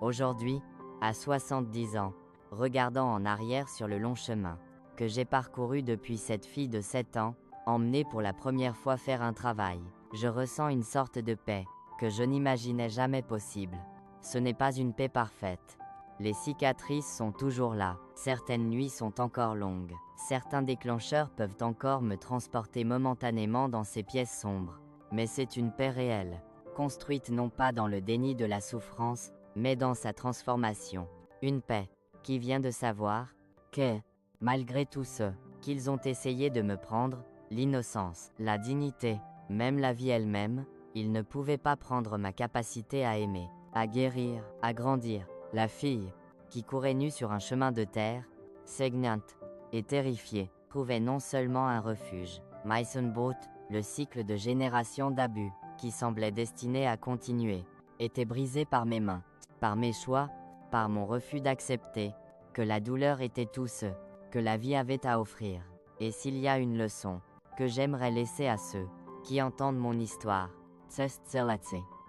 aujourd'hui, à 70 ans, regardant en arrière sur le long chemin que j'ai parcouru depuis cette fille de 7 ans, emmenée pour la première fois faire un travail, je ressens une sorte de paix que je n'imaginais jamais possible. Ce n'est pas une paix parfaite. Les cicatrices sont toujours là, certaines nuits sont encore longues, certains déclencheurs peuvent encore me transporter momentanément dans ces pièces sombres. Mais c'est une paix réelle, construite non pas dans le déni de la souffrance, mais dans sa transformation. Une paix qui vient de savoir que, malgré tout ce qu'ils ont essayé de me prendre, l'innocence, la dignité Même la vie elle-même, il ne pouvait pas prendre ma capacité à aimer, à guérir, à grandir. La fille, qui courait nue sur un chemin de terre, saignante et terrifiée, trouvait non seulement un refuge. Boat, le cycle de génération d'abus, qui semblait destiné à continuer, était brisé par mes mains, par mes choix, par mon refus d'accepter que la douleur était tout ce que la vie avait à offrir. Et s'il y a une leçon que j'aimerais laisser à ceux qui entendent mon histoire,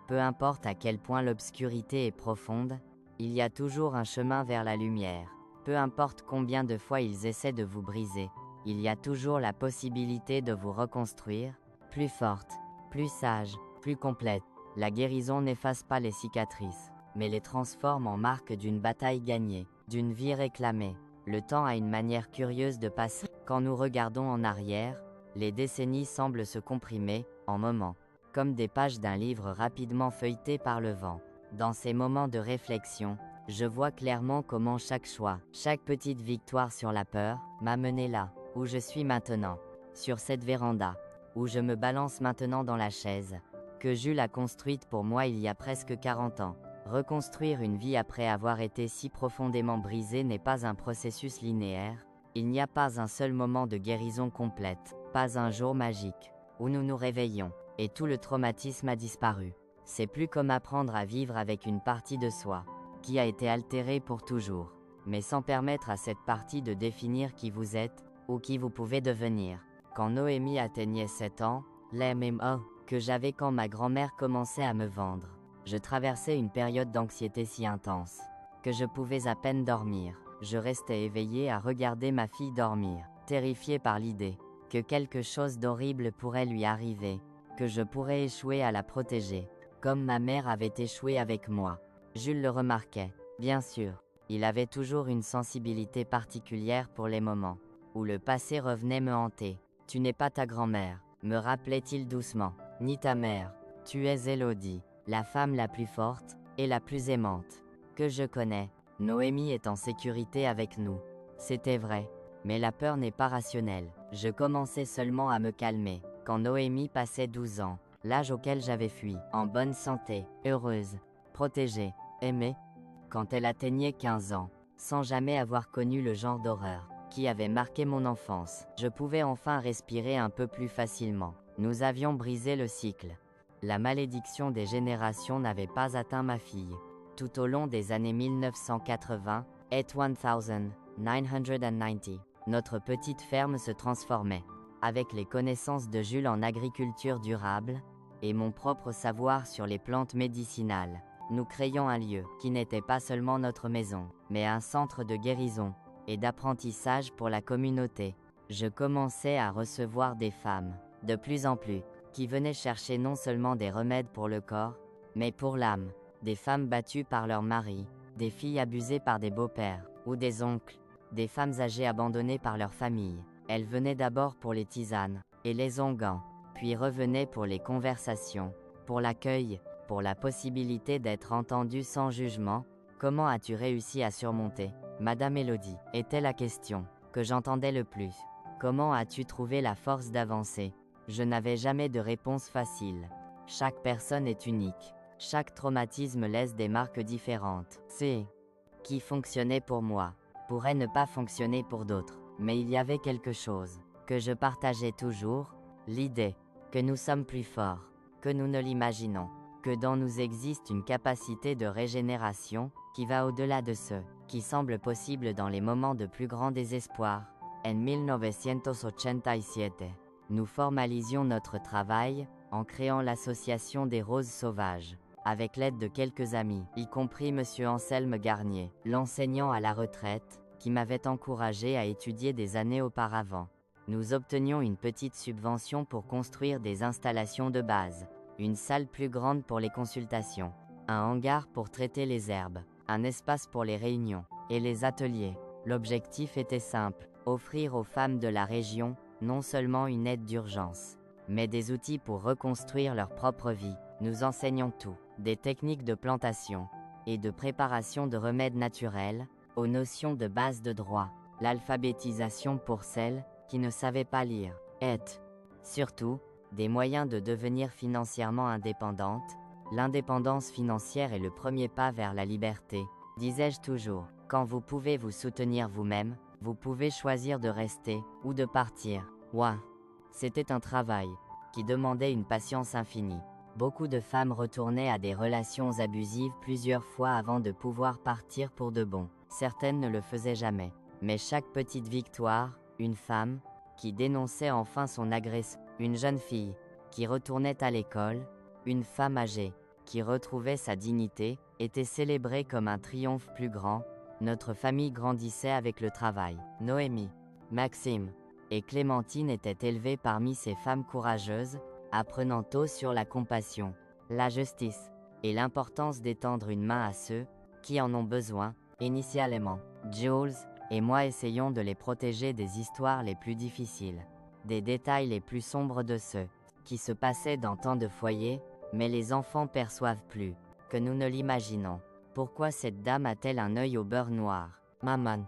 peu importe à quel point l'obscurité est profonde, il y a toujours un chemin vers la lumière. Peu importe combien de fois ils essaient de vous briser, il y a toujours la possibilité de vous reconstruire, plus forte, plus sage, plus complète. La guérison n'efface pas les cicatrices, mais les transforme en marque d'une bataille gagnée, d'une vie réclamée. Le temps a une manière curieuse de passer. Quand nous regardons en arrière, les décennies semblent se comprimer, en moments, comme des pages d'un livre rapidement feuilleté par le vent. Dans ces moments de réflexion, je vois clairement comment chaque choix, chaque petite victoire sur la peur, m'a mené là, où je suis maintenant, sur cette véranda, où je me balance maintenant dans la chaise, que Jules a construite pour moi il y a presque 40 ans. Reconstruire une vie après avoir été si profondément brisé n'est pas un processus linéaire, il n'y a pas un seul moment de guérison complète, pas un jour magique, où nous nous réveillons, et tout le traumatisme a disparu. C'est plus comme apprendre à vivre avec une partie de soi, qui a été altérée pour toujours, mais sans permettre à cette partie de définir qui vous êtes, ou qui vous pouvez devenir. Quand Noémie atteignait 7 ans, les mêmes que j'avais quand ma grand-mère commençait à me vendre, je traversais une période d'anxiété si intense, que je pouvais à peine dormir. Je restais éveillé à regarder ma fille dormir, terrifié par l'idée que quelque chose d'horrible pourrait lui arriver, que je pourrais échouer à la protéger, comme ma mère avait échoué avec moi. Jules le remarquait, bien sûr. Il avait toujours une sensibilité particulière pour les moments où le passé revenait me hanter. « Tu n'es pas ta grand-mère », me rappelait-il doucement, « ni ta mère. Tu es Élodie, la femme la plus forte et la plus aimante que je connais. Noémie est en sécurité avec nous. » C'était vrai, mais la peur n'est pas rationnelle. Je commençais seulement à me calmer quand Noémie passait 12 ans, l'âge auquel j'avais fui, en bonne santé, heureuse, protégée, aimée. Quand elle atteignait 15 ans, sans jamais avoir connu le genre d'horreur qui avait marqué mon enfance, je pouvais enfin respirer un peu plus facilement. Nous avions brisé le cycle. La malédiction des générations n'avait pas atteint ma fille. Tout au long des années 1980 et 1990, notre petite ferme se transformait. Avec les connaissances de Jules en agriculture durable, et mon propre savoir sur les plantes médicinales, nous créions un lieu qui n'était pas seulement notre maison, mais un centre de guérison et d'apprentissage pour la communauté. Je commençais à recevoir des femmes, de plus en plus, qui venaient chercher non seulement des remèdes pour le corps, mais pour l'âme. Des femmes battues par leurs maris, des filles abusées par des beaux-pères ou des oncles, des femmes âgées abandonnées par leur famille. Elles venaient d'abord pour les tisanes et les onguents, puis revenaient pour les conversations, pour l'accueil, pour la possibilité d'être entendues sans jugement. Comment as-tu réussi à surmonter, Madame Élodie, était la question que j'entendais le plus. Comment as-tu trouvé la force d'avancer? Je n'avais jamais de réponse facile. Chaque personne est unique. Chaque traumatisme laisse des marques différentes. C'est qui fonctionnait pour moi, pourrait ne pas fonctionner pour d'autres. Mais il y avait quelque chose que je partageais toujours, l'idée que nous sommes plus forts que nous ne l'imaginons, que dans nous existe une capacité de régénération qui va au-delà de ce qui semble possible dans les moments de plus grand désespoir. En 1987, nous formalisions notre travail en créant l'association des Roses Sauvages, avec l'aide de quelques amis, y compris Monsieur Anselme Garnier, l'enseignant à la retraite, qui m'avait encouragé à étudier des années auparavant. Nous obtenions une petite subvention pour construire des installations de base, une salle plus grande pour les consultations, un hangar pour traiter les herbes, un espace pour les réunions et les ateliers. L'objectif était simple, offrir aux femmes de la région non seulement une aide d'urgence, mais des outils pour reconstruire leur propre vie. Nous enseignons tout, des techniques de plantation et de préparation de remèdes naturels, aux notions de base de droit, l'alphabétisation pour celles qui ne savaient pas lire, et surtout, des moyens de devenir financièrement indépendante. L'indépendance financière est le premier pas vers la liberté, disais-je toujours. Quand vous pouvez vous soutenir vous-même, vous pouvez choisir de rester ou de partir. Ouah, c'était un travail qui demandait une patience infinie. Beaucoup de femmes retournaient à des relations abusives plusieurs fois avant de pouvoir partir pour de bon. Certaines ne le faisaient jamais. Mais chaque petite victoire, une femme qui dénonçait enfin son agresseur, une jeune fille qui retournait à l'école, une femme âgée qui retrouvait sa dignité, était célébrée comme un triomphe plus grand. Notre famille grandissait avec le travail. Noémie, Maxime et Clémentine étaient élevées parmi ces femmes courageuses, apprenant tôt sur la compassion, la justice et l'importance d'étendre une main à ceux qui en ont besoin. Initialement, Jules et moi essayons de les protéger des histoires les plus difficiles, des détails les plus sombres de ceux qui se passaient dans tant de foyers, mais les enfants perçoivent plus que nous ne l'imaginons. Pourquoi cette dame a-t-elle un œil au beurre noir? Maman,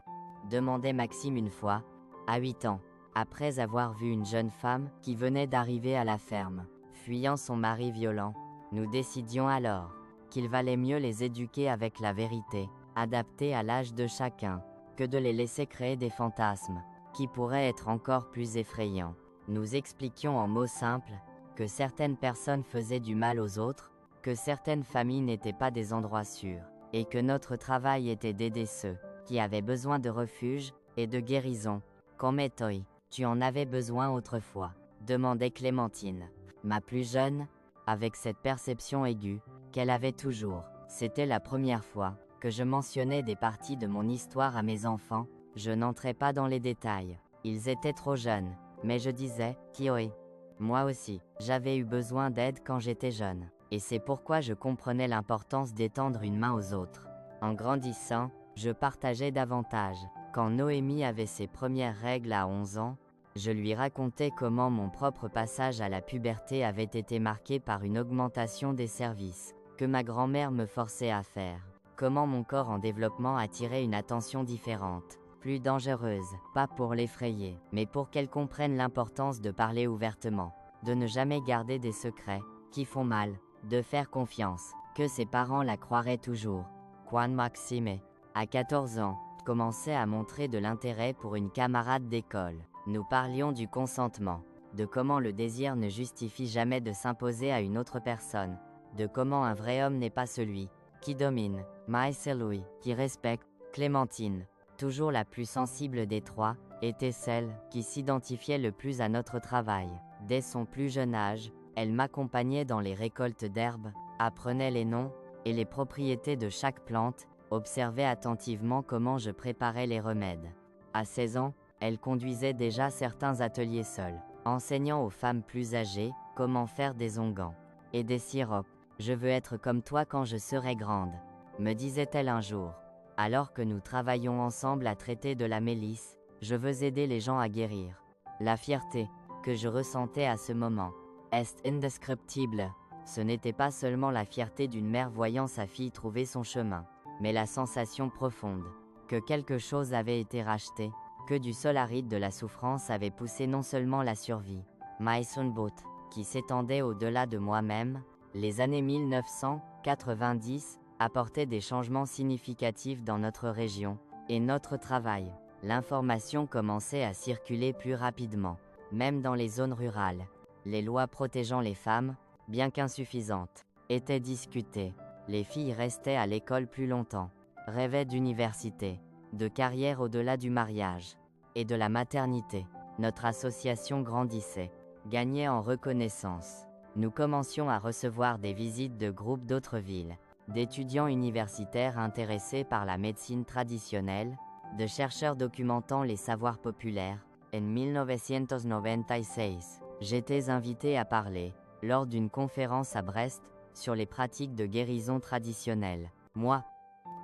demandait Maxime une fois, à 8 ans, après avoir vu une jeune femme qui venait d'arriver à la ferme, fuyant son mari violent. Nous décidions alors qu'il valait mieux les éduquer avec la vérité, adaptée à l'âge de chacun, que de les laisser créer des fantasmes, qui pourraient être encore plus effrayants. Nous expliquions en mots simples que certaines personnes faisaient du mal aux autres, que certaines familles n'étaient pas des endroits sûrs, et que notre travail était d'aider ceux qui avaient besoin de refuge et de guérison. Comme toi, tu en avais besoin autrefois, demandait Clémentine, ma plus jeune, avec cette perception aiguë qu'elle avait toujours. C'était la première fois que je mentionnais des parties de mon histoire à mes enfants. Je n'entrais pas dans les détails. Ils étaient trop jeunes, mais je disais, Tioé. Moi aussi, j'avais eu besoin d'aide quand j'étais jeune, et c'est pourquoi je comprenais l'importance d'étendre une main aux autres. En grandissant, je partageais davantage. Quand Noémie avait ses premières règles à 11 ans, je lui racontais comment mon propre passage à la puberté avait été marqué par une augmentation des services que ma grand-mère me forçait à faire. Comment mon corps en développement attirait une attention différente, plus dangereuse, pas pour l'effrayer, mais pour qu'elle comprenne l'importance de parler ouvertement, de ne jamais garder des secrets qui font mal, de faire confiance, que ses parents la croiraient toujours. Juan Maxime, à 14 ans, commençait à montrer de l'intérêt pour une camarade d'école. Nous parlions du consentement, de comment le désir ne justifie jamais de s'imposer à une autre personne, de comment un vrai homme n'est pas celui qui domine, mais celui qui respecte. Clémentine, toujours la plus sensible des trois, était celle qui s'identifiait le plus à notre travail. Dès son plus jeune âge, elle m'accompagnait dans les récoltes d'herbes, apprenait les noms et les propriétés de chaque plante, observait attentivement comment je préparais les remèdes. À 16 ans, elle conduisait déjà certains ateliers seuls, enseignant aux femmes plus âgées comment faire des onguents et des sirops. Je veux être comme toi quand je serai grande, me disait-elle un jour. Alors que nous travaillions ensemble à traiter de la mélisse, je veux aider les gens à guérir. La fierté que je ressentais à ce moment est indescriptible. Ce n'était pas seulement la fierté d'une mère voyant sa fille trouver son chemin, mais la sensation profonde que quelque chose avait été racheté, que du sol aride de la souffrance avait poussé non seulement la survie, mais son bout, qui s'étendait au-delà de moi-même. Les années 1990 apportaient des changements significatifs dans notre région et notre travail. L'information commençait à circuler plus rapidement, même dans les zones rurales. Les lois protégeant les femmes, bien qu'insuffisantes, étaient discutées. Les filles restaient à l'école plus longtemps, rêvaient d'université, de carrière au-delà du mariage et de la maternité. Notre association grandissait, gagnait en reconnaissance. Nous commencions à recevoir des visites de groupes d'autres villes, d'étudiants universitaires intéressés par la médecine traditionnelle, de chercheurs documentant les savoirs populaires. En 1996, j'étais invité à parler, lors d'une conférence à Brest, sur les pratiques de guérison traditionnelle. Moi,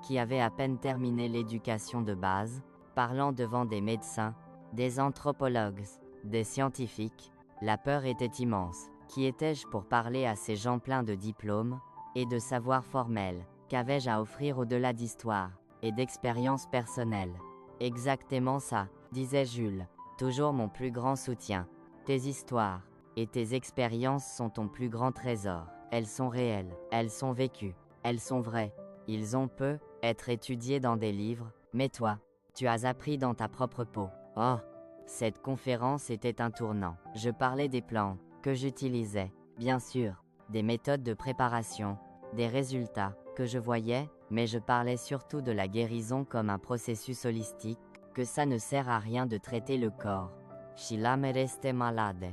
qui avais à peine terminé l'éducation de base, parlant devant des médecins, des anthropologues, des scientifiques, la peur était immense. Qui étais-je pour parler à ces gens pleins de diplômes et de savoirs formels? Qu'avais-je à offrir au-delà d'histoire et d'expériences personnelles? Exactement ça, disait Jules, toujours mon plus grand soutien. Tes histoires, Et tes expériences sont ton plus grand trésor. Elles sont réelles, elles sont vécues, elles sont vraies. Ils ont peu être étudiés dans des livres, mais toi, tu as appris dans ta propre peau. Oh, cette conférence était un tournant. Je parlais des plantes que j'utilisais, bien sûr, des méthodes de préparation, des résultats que je voyais, mais je parlais surtout de la guérison comme un processus holistique, que ça ne sert à rien de traiter le corps. Si l'âme restait malade,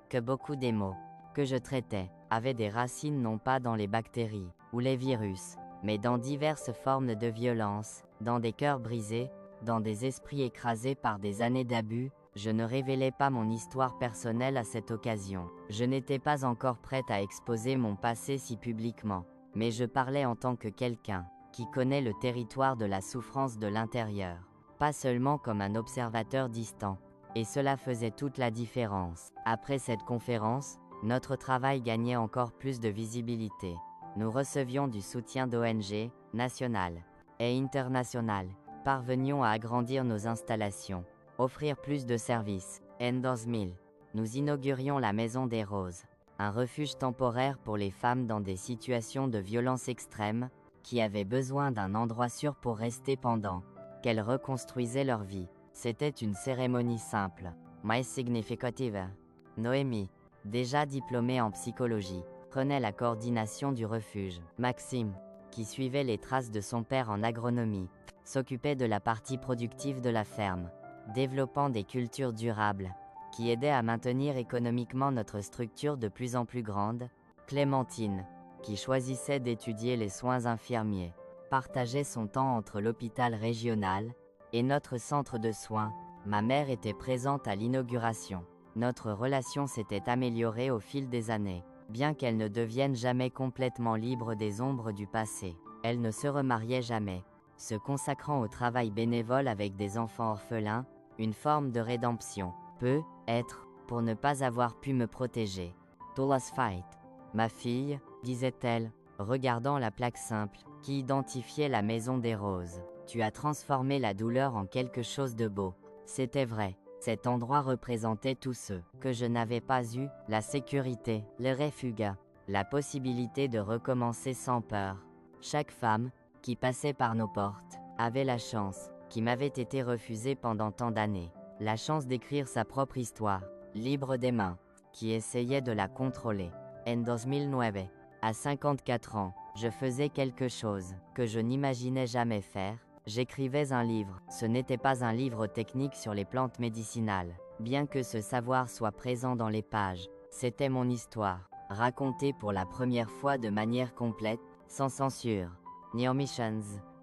que beaucoup des maux que je traitais avaient des racines non pas dans les bactéries ou les virus, mais dans diverses formes de violence, dans des cœurs brisés, dans des esprits écrasés par des années d'abus. Je ne révélais pas mon histoire personnelle à cette occasion. Je n'étais pas encore prête à exposer mon passé si publiquement, mais je parlais en tant que quelqu'un qui connaît le territoire de la souffrance de l'intérieur, pas seulement comme un observateur distant. Et cela faisait toute la différence. Après cette conférence, notre travail gagnait encore plus de visibilité. Nous recevions du soutien d'ONG, nationales et internationales. Parvenions à agrandir nos installations, offrir plus de services. En 2000, nous inaugurions la Maison des Roses, un refuge temporaire pour les femmes dans des situations de violence extrême, qui avaient besoin d'un endroit sûr pour rester pendant qu'elles reconstruisaient leur vie. C'était une cérémonie simple, mais significative. Noémie, déjà diplômée en psychologie, prenait la coordination du refuge. Maxime, qui suivait les traces de son père en agronomie, s'occupait de la partie productive de la ferme, développant des cultures durables, qui aidaient à maintenir économiquement notre structure de plus en plus grande. Clémentine, qui choisissait d'étudier les soins infirmiers, partageait son temps entre l'hôpital régional et notre centre de soins. Ma mère était présente à l'inauguration. Notre relation s'était améliorée au fil des années. Bien qu'elle ne devienne jamais complètement libre des ombres du passé, elle ne se remariait jamais, se consacrant au travail bénévole avec des enfants orphelins, une forme de rédemption. Peut être, pour ne pas avoir pu me protéger. Tolas fight. Ma fille, disait-elle, regardant la plaque simple, qui identifiait la Maison des Roses. Tu as transformé la douleur en quelque chose de beau. C'était vrai. Cet endroit représentait tout ce que je n'avais pas eu, la sécurité, le refuge, la possibilité de recommencer sans peur. Chaque femme qui passait par nos portes avait la chance, qui m'avait été refusée pendant tant d'années, la chance d'écrire sa propre histoire, libre des mains, qui essayaient de la contrôler. En 2009, à 54 ans, je faisais quelque chose que je n'imaginais jamais faire. J'écrivais un livre. Ce n'était pas un livre technique sur les plantes médicinales. Bien que ce savoir soit présent dans les pages, c'était mon histoire, racontée pour la première fois de manière complète, sans censure, ni omissions.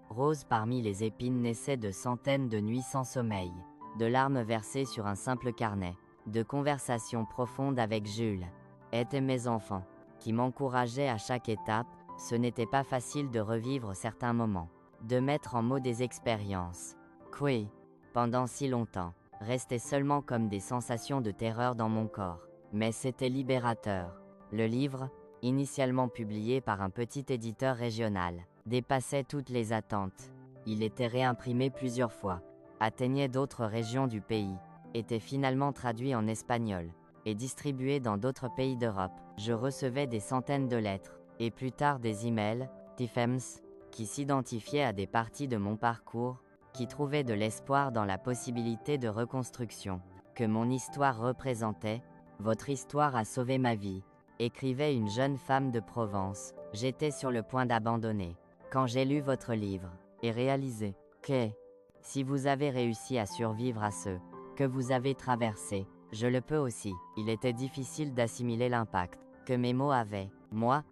Rose parmi les épines naissait de centaines de nuits sans sommeil, de larmes versées sur un simple carnet, de conversations profondes avec Jules, et mes enfants, qui m'encourageaient à chaque étape. Ce n'était pas facile de revivre certains moments, de mettre en mots des expériences qui, pendant si longtemps, restaient seulement comme des sensations de terreur dans mon corps. Mais c'était libérateur. Le livre, initialement publié par un petit éditeur régional, dépassait toutes les attentes. Il était réimprimé plusieurs fois, atteignait d'autres régions du pays, était finalement traduit en espagnol, et distribué dans d'autres pays d'Europe. Je recevais des centaines de lettres, et plus tard des emails, TFEMS, qui s'identifiaient à des parties de mon parcours, qui trouvaient de l'espoir dans la possibilité de reconstruction, que mon histoire représentait. Votre histoire a sauvé ma vie, écrivait une jeune femme de Provence. J'étais sur le point d'abandonner, quand j'ai lu votre livre, et réalisé que, si vous avez réussi à survivre à ce que vous avez traversé, je le peux aussi. Il était difficile d'assimiler l'impact que mes mots avaient. Moi,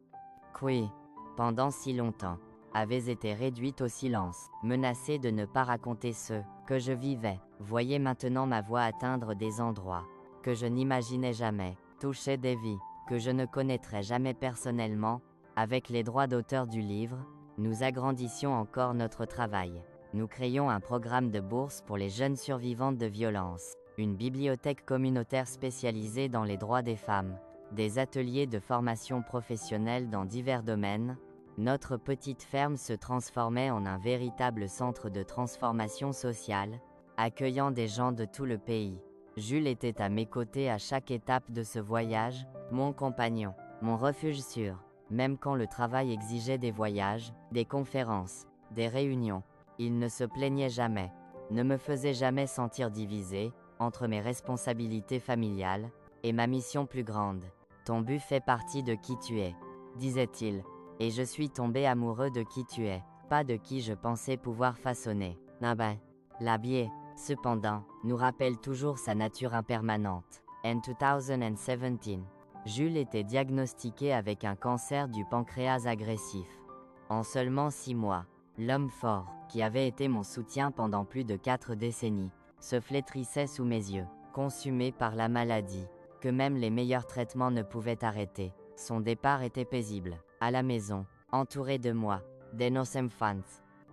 qui, pendant si longtemps, avais été réduite au silence, menacée de ne pas raconter ce que je vivais, voyais maintenant ma voix atteindre des endroits que je n'imaginais jamais, toucher des vies que je ne connaîtrais jamais personnellement. Avec les droits d'auteur du livre, nous agrandissions encore notre travail. Nous créions un programme de bourse pour les jeunes survivantes de violences, une bibliothèque communautaire spécialisée dans les droits des femmes, des ateliers de formation professionnelle dans divers domaines. Notre petite ferme se transformait en un véritable centre de transformation sociale, accueillant des gens de tout le pays. Jules était à mes côtés à chaque étape de ce voyage, mon compagnon, mon refuge sûr, même quand le travail exigeait des voyages, des conférences, des réunions. Il ne se plaignait jamais, ne me faisait jamais sentir divisé, entre mes responsabilités familiales, et ma mission plus grande. Ton but fait partie de qui tu es, disait-il, et je suis tombé amoureux de qui tu es, pas de qui je pensais pouvoir façonner. Ah ben, l'habiller, cependant, nous rappelle toujours sa nature impermanente. En 2017, Jules était diagnostiqué avec un cancer du pancréas agressif. En seulement 6 mois, l'homme fort, qui avait été mon soutien pendant plus de 4 décennies, se flétrissait sous mes yeux, consumé par la maladie, que même les meilleurs traitements ne pouvaient arrêter. Son départ était paisible, à la maison, entouré de moi, de nos enfants,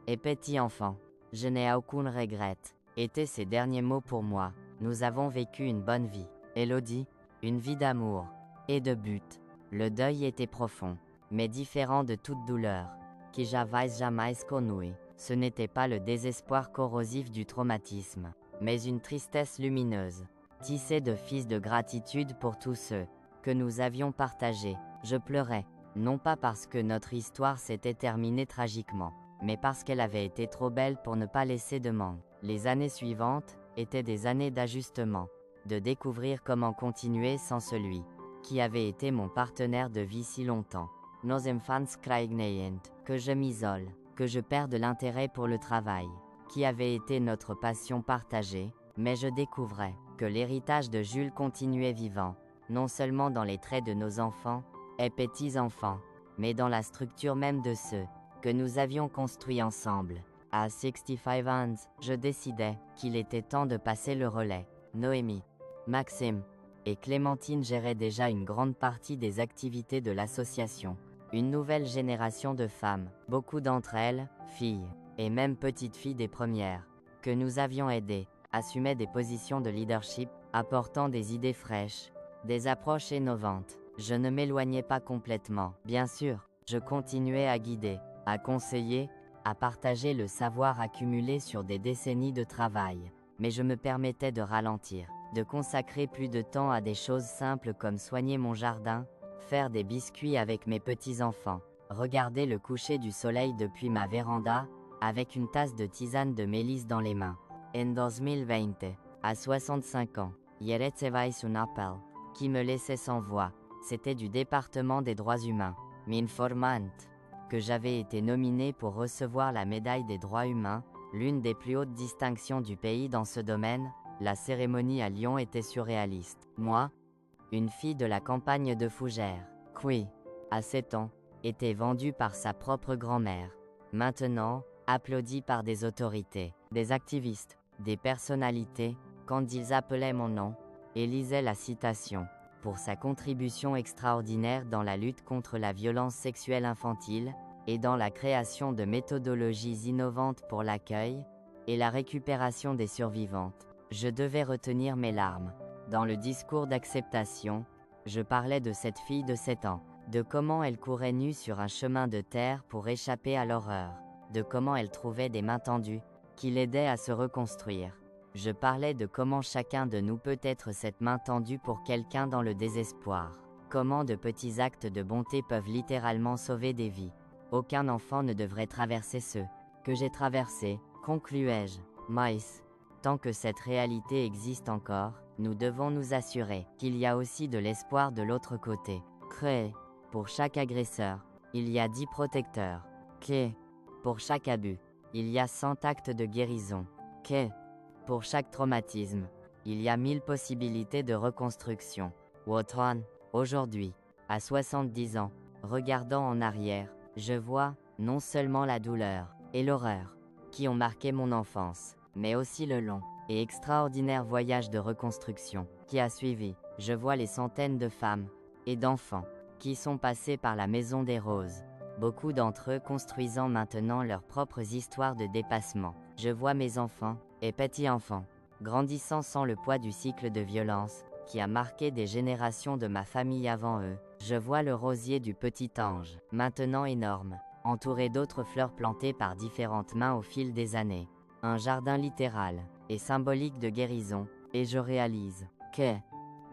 et petits enfants. Je n'ai aucun regret, étaient ses derniers mots pour moi. Nous avons vécu une bonne vie. Elodie, une vie d'amour et de but. Le deuil était profond, mais différent de toute douleur, qui j'avais jamais connue. Ce n'était pas le désespoir corrosif du traumatisme, mais une tristesse lumineuse, tissée de fils de gratitude pour tous ceux que nous avions partagés. Je pleurais, non pas parce que notre histoire s'était terminée tragiquement, mais parce qu'elle avait été trop belle pour ne pas laisser de manque. Les années suivantes étaient des années d'ajustement, de découvrir comment continuer sans celui qui avait été mon partenaire de vie si longtemps. Nos enfants craignent que je m'isole, que je perde l'intérêt pour le travail, qui avait été notre passion partagée, mais je découvrais que l'héritage de Jules continuait vivant, non seulement dans les traits de nos enfants et petits-enfants, mais dans la structure même de ceux que nous avions construits ensemble. À 65 ans, je décidai qu'il était temps de passer le relais. Noémie, Maxime et Clémentine géraient déjà une grande partie des activités de l'association. Une nouvelle génération de femmes, beaucoup d'entre elles, filles, et même petites filles des premières, que nous avions aidées, assumaient des positions de leadership, apportant des idées fraîches, des approches innovantes. Je ne m'éloignais pas complètement. Bien sûr, je continuais à guider, à conseiller, à partager le savoir accumulé sur des décennies de travail. Mais je me permettais de ralentir, de consacrer plus de temps à des choses simples comme soigner mon jardin, faire des biscuits avec mes petits-enfants, regarder le coucher du soleil depuis ma véranda, avec une tasse de tisane de mélisse dans les mains. En 2020, à 65 ans, je recevais un appel qui me laissait sans voix. C'était du département des droits humains, m'informant que j'avais été nominé pour recevoir la médaille des droits humains, l'une des plus hautes distinctions du pays dans ce domaine. La cérémonie à Lyon était surréaliste. Moi, une fille de la campagne de Fougères, qui, à 7 ans, était vendue par sa propre grand-mère, maintenant, applaudie par des autorités, des activistes, des personnalités, quand ils appelaient mon nom, et lisaient la citation, pour sa contribution extraordinaire dans la lutte contre la violence sexuelle infantile, et dans la création de méthodologies innovantes pour l'accueil, et la récupération des survivantes. Je devais retenir mes larmes. Dans le discours d'acceptation, je parlais de cette fille de 7 ans, de comment elle courait nue sur un chemin de terre pour échapper à l'horreur, de comment elle trouvait des mains tendues, qui l'aidaient à se reconstruire. Je parlais de comment chacun de nous peut être cette main tendue pour quelqu'un dans le désespoir. Comment de petits actes de bonté peuvent littéralement sauver des vies. Aucun enfant ne devrait traverser ce que j'ai traversé, concluais-je. Mais, tant que cette réalité existe encore, nous devons nous assurer qu'il y a aussi de l'espoir de l'autre côté. Que, pour chaque agresseur, il y a 10 protecteurs. Que, pour chaque abus, il y a 100 actes de guérison. Que, pour chaque traumatisme, il y a 1000 possibilités de reconstruction. Wotron, aujourd'hui, à 70 ans, regardant en arrière, je vois, non seulement la douleur et l'horreur, qui ont marqué mon enfance, mais aussi le long et extraordinaire voyage de reconstruction qui a suivi. Je vois les centaines de femmes et d'enfants qui sont passés par la Maison des Roses, beaucoup d'entre eux construisant maintenant leurs propres histoires de dépassement. Je vois mes enfants et petits-enfants grandissant sans le poids du cycle de violence qui a marqué des générations de ma famille avant eux. Je vois le rosier du petit ange, maintenant énorme, entouré d'autres fleurs plantées par différentes mains au fil des années. Un jardin littéral et symbolique de guérison, Et je réalise que,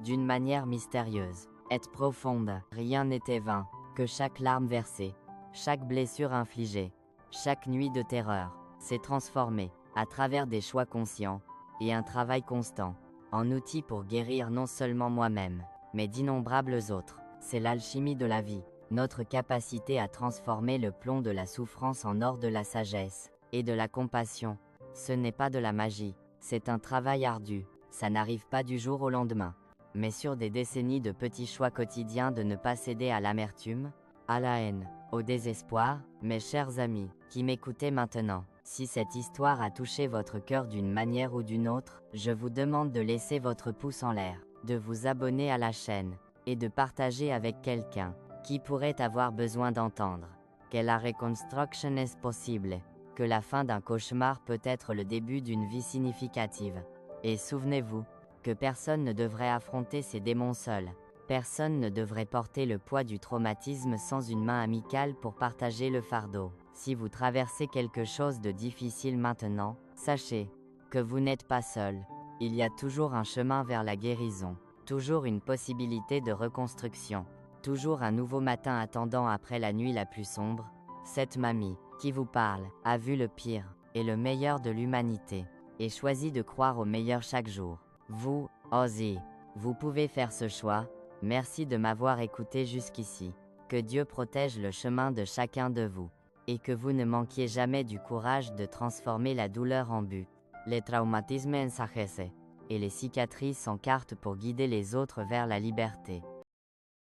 d'une manière mystérieuse, et profonde, rien n'était vain, que chaque larme versée, chaque blessure infligée, chaque nuit de terreur, s'est transformée, à travers des choix conscients, et un travail constant, en outil pour guérir non seulement moi-même, mais d'innombrables autres. C'est l'alchimie de la vie, notre capacité à transformer le plomb de la souffrance en or de la sagesse, et de la compassion. Ce n'est pas de la magie, c'est un travail ardu, ça n'arrive pas du jour au lendemain, mais sur des décennies de petits choix quotidiens de ne pas céder à l'amertume, à la haine, au désespoir. Mes chers amis, qui m'écoutez maintenant, si cette histoire a touché votre cœur d'une manière ou d'une autre, je vous demande de laisser votre pouce en l'air, de vous abonner à la chaîne, et de partager avec quelqu'un qui pourrait avoir besoin d'entendre que la reconstruction est possible, que la fin d'un cauchemar peut être le début d'une vie significative. Et souvenez-vous que personne ne devrait affronter ses démons seul. Personne ne devrait porter le poids du traumatisme sans une main amicale pour partager le fardeau. Si vous traversez quelque chose de difficile maintenant, sachez que vous n'êtes pas seul. Il y a toujours un chemin vers la guérison, toujours une possibilité de reconstruction, toujours un nouveau matin attendant après la nuit la plus sombre. Cette mamie, qui vous parle, a vu le pire et le meilleur de l'humanité, et choisi de croire au meilleur chaque jour. Vous, osez, vous pouvez faire ce choix. Merci de m'avoir écouté jusqu'ici. Que Dieu protège le chemin de chacun de vous, et que vous ne manquiez jamais du courage de transformer la douleur en but. Les traumatismes ensajecent, et les cicatrices en cartes pour guider les autres vers la liberté.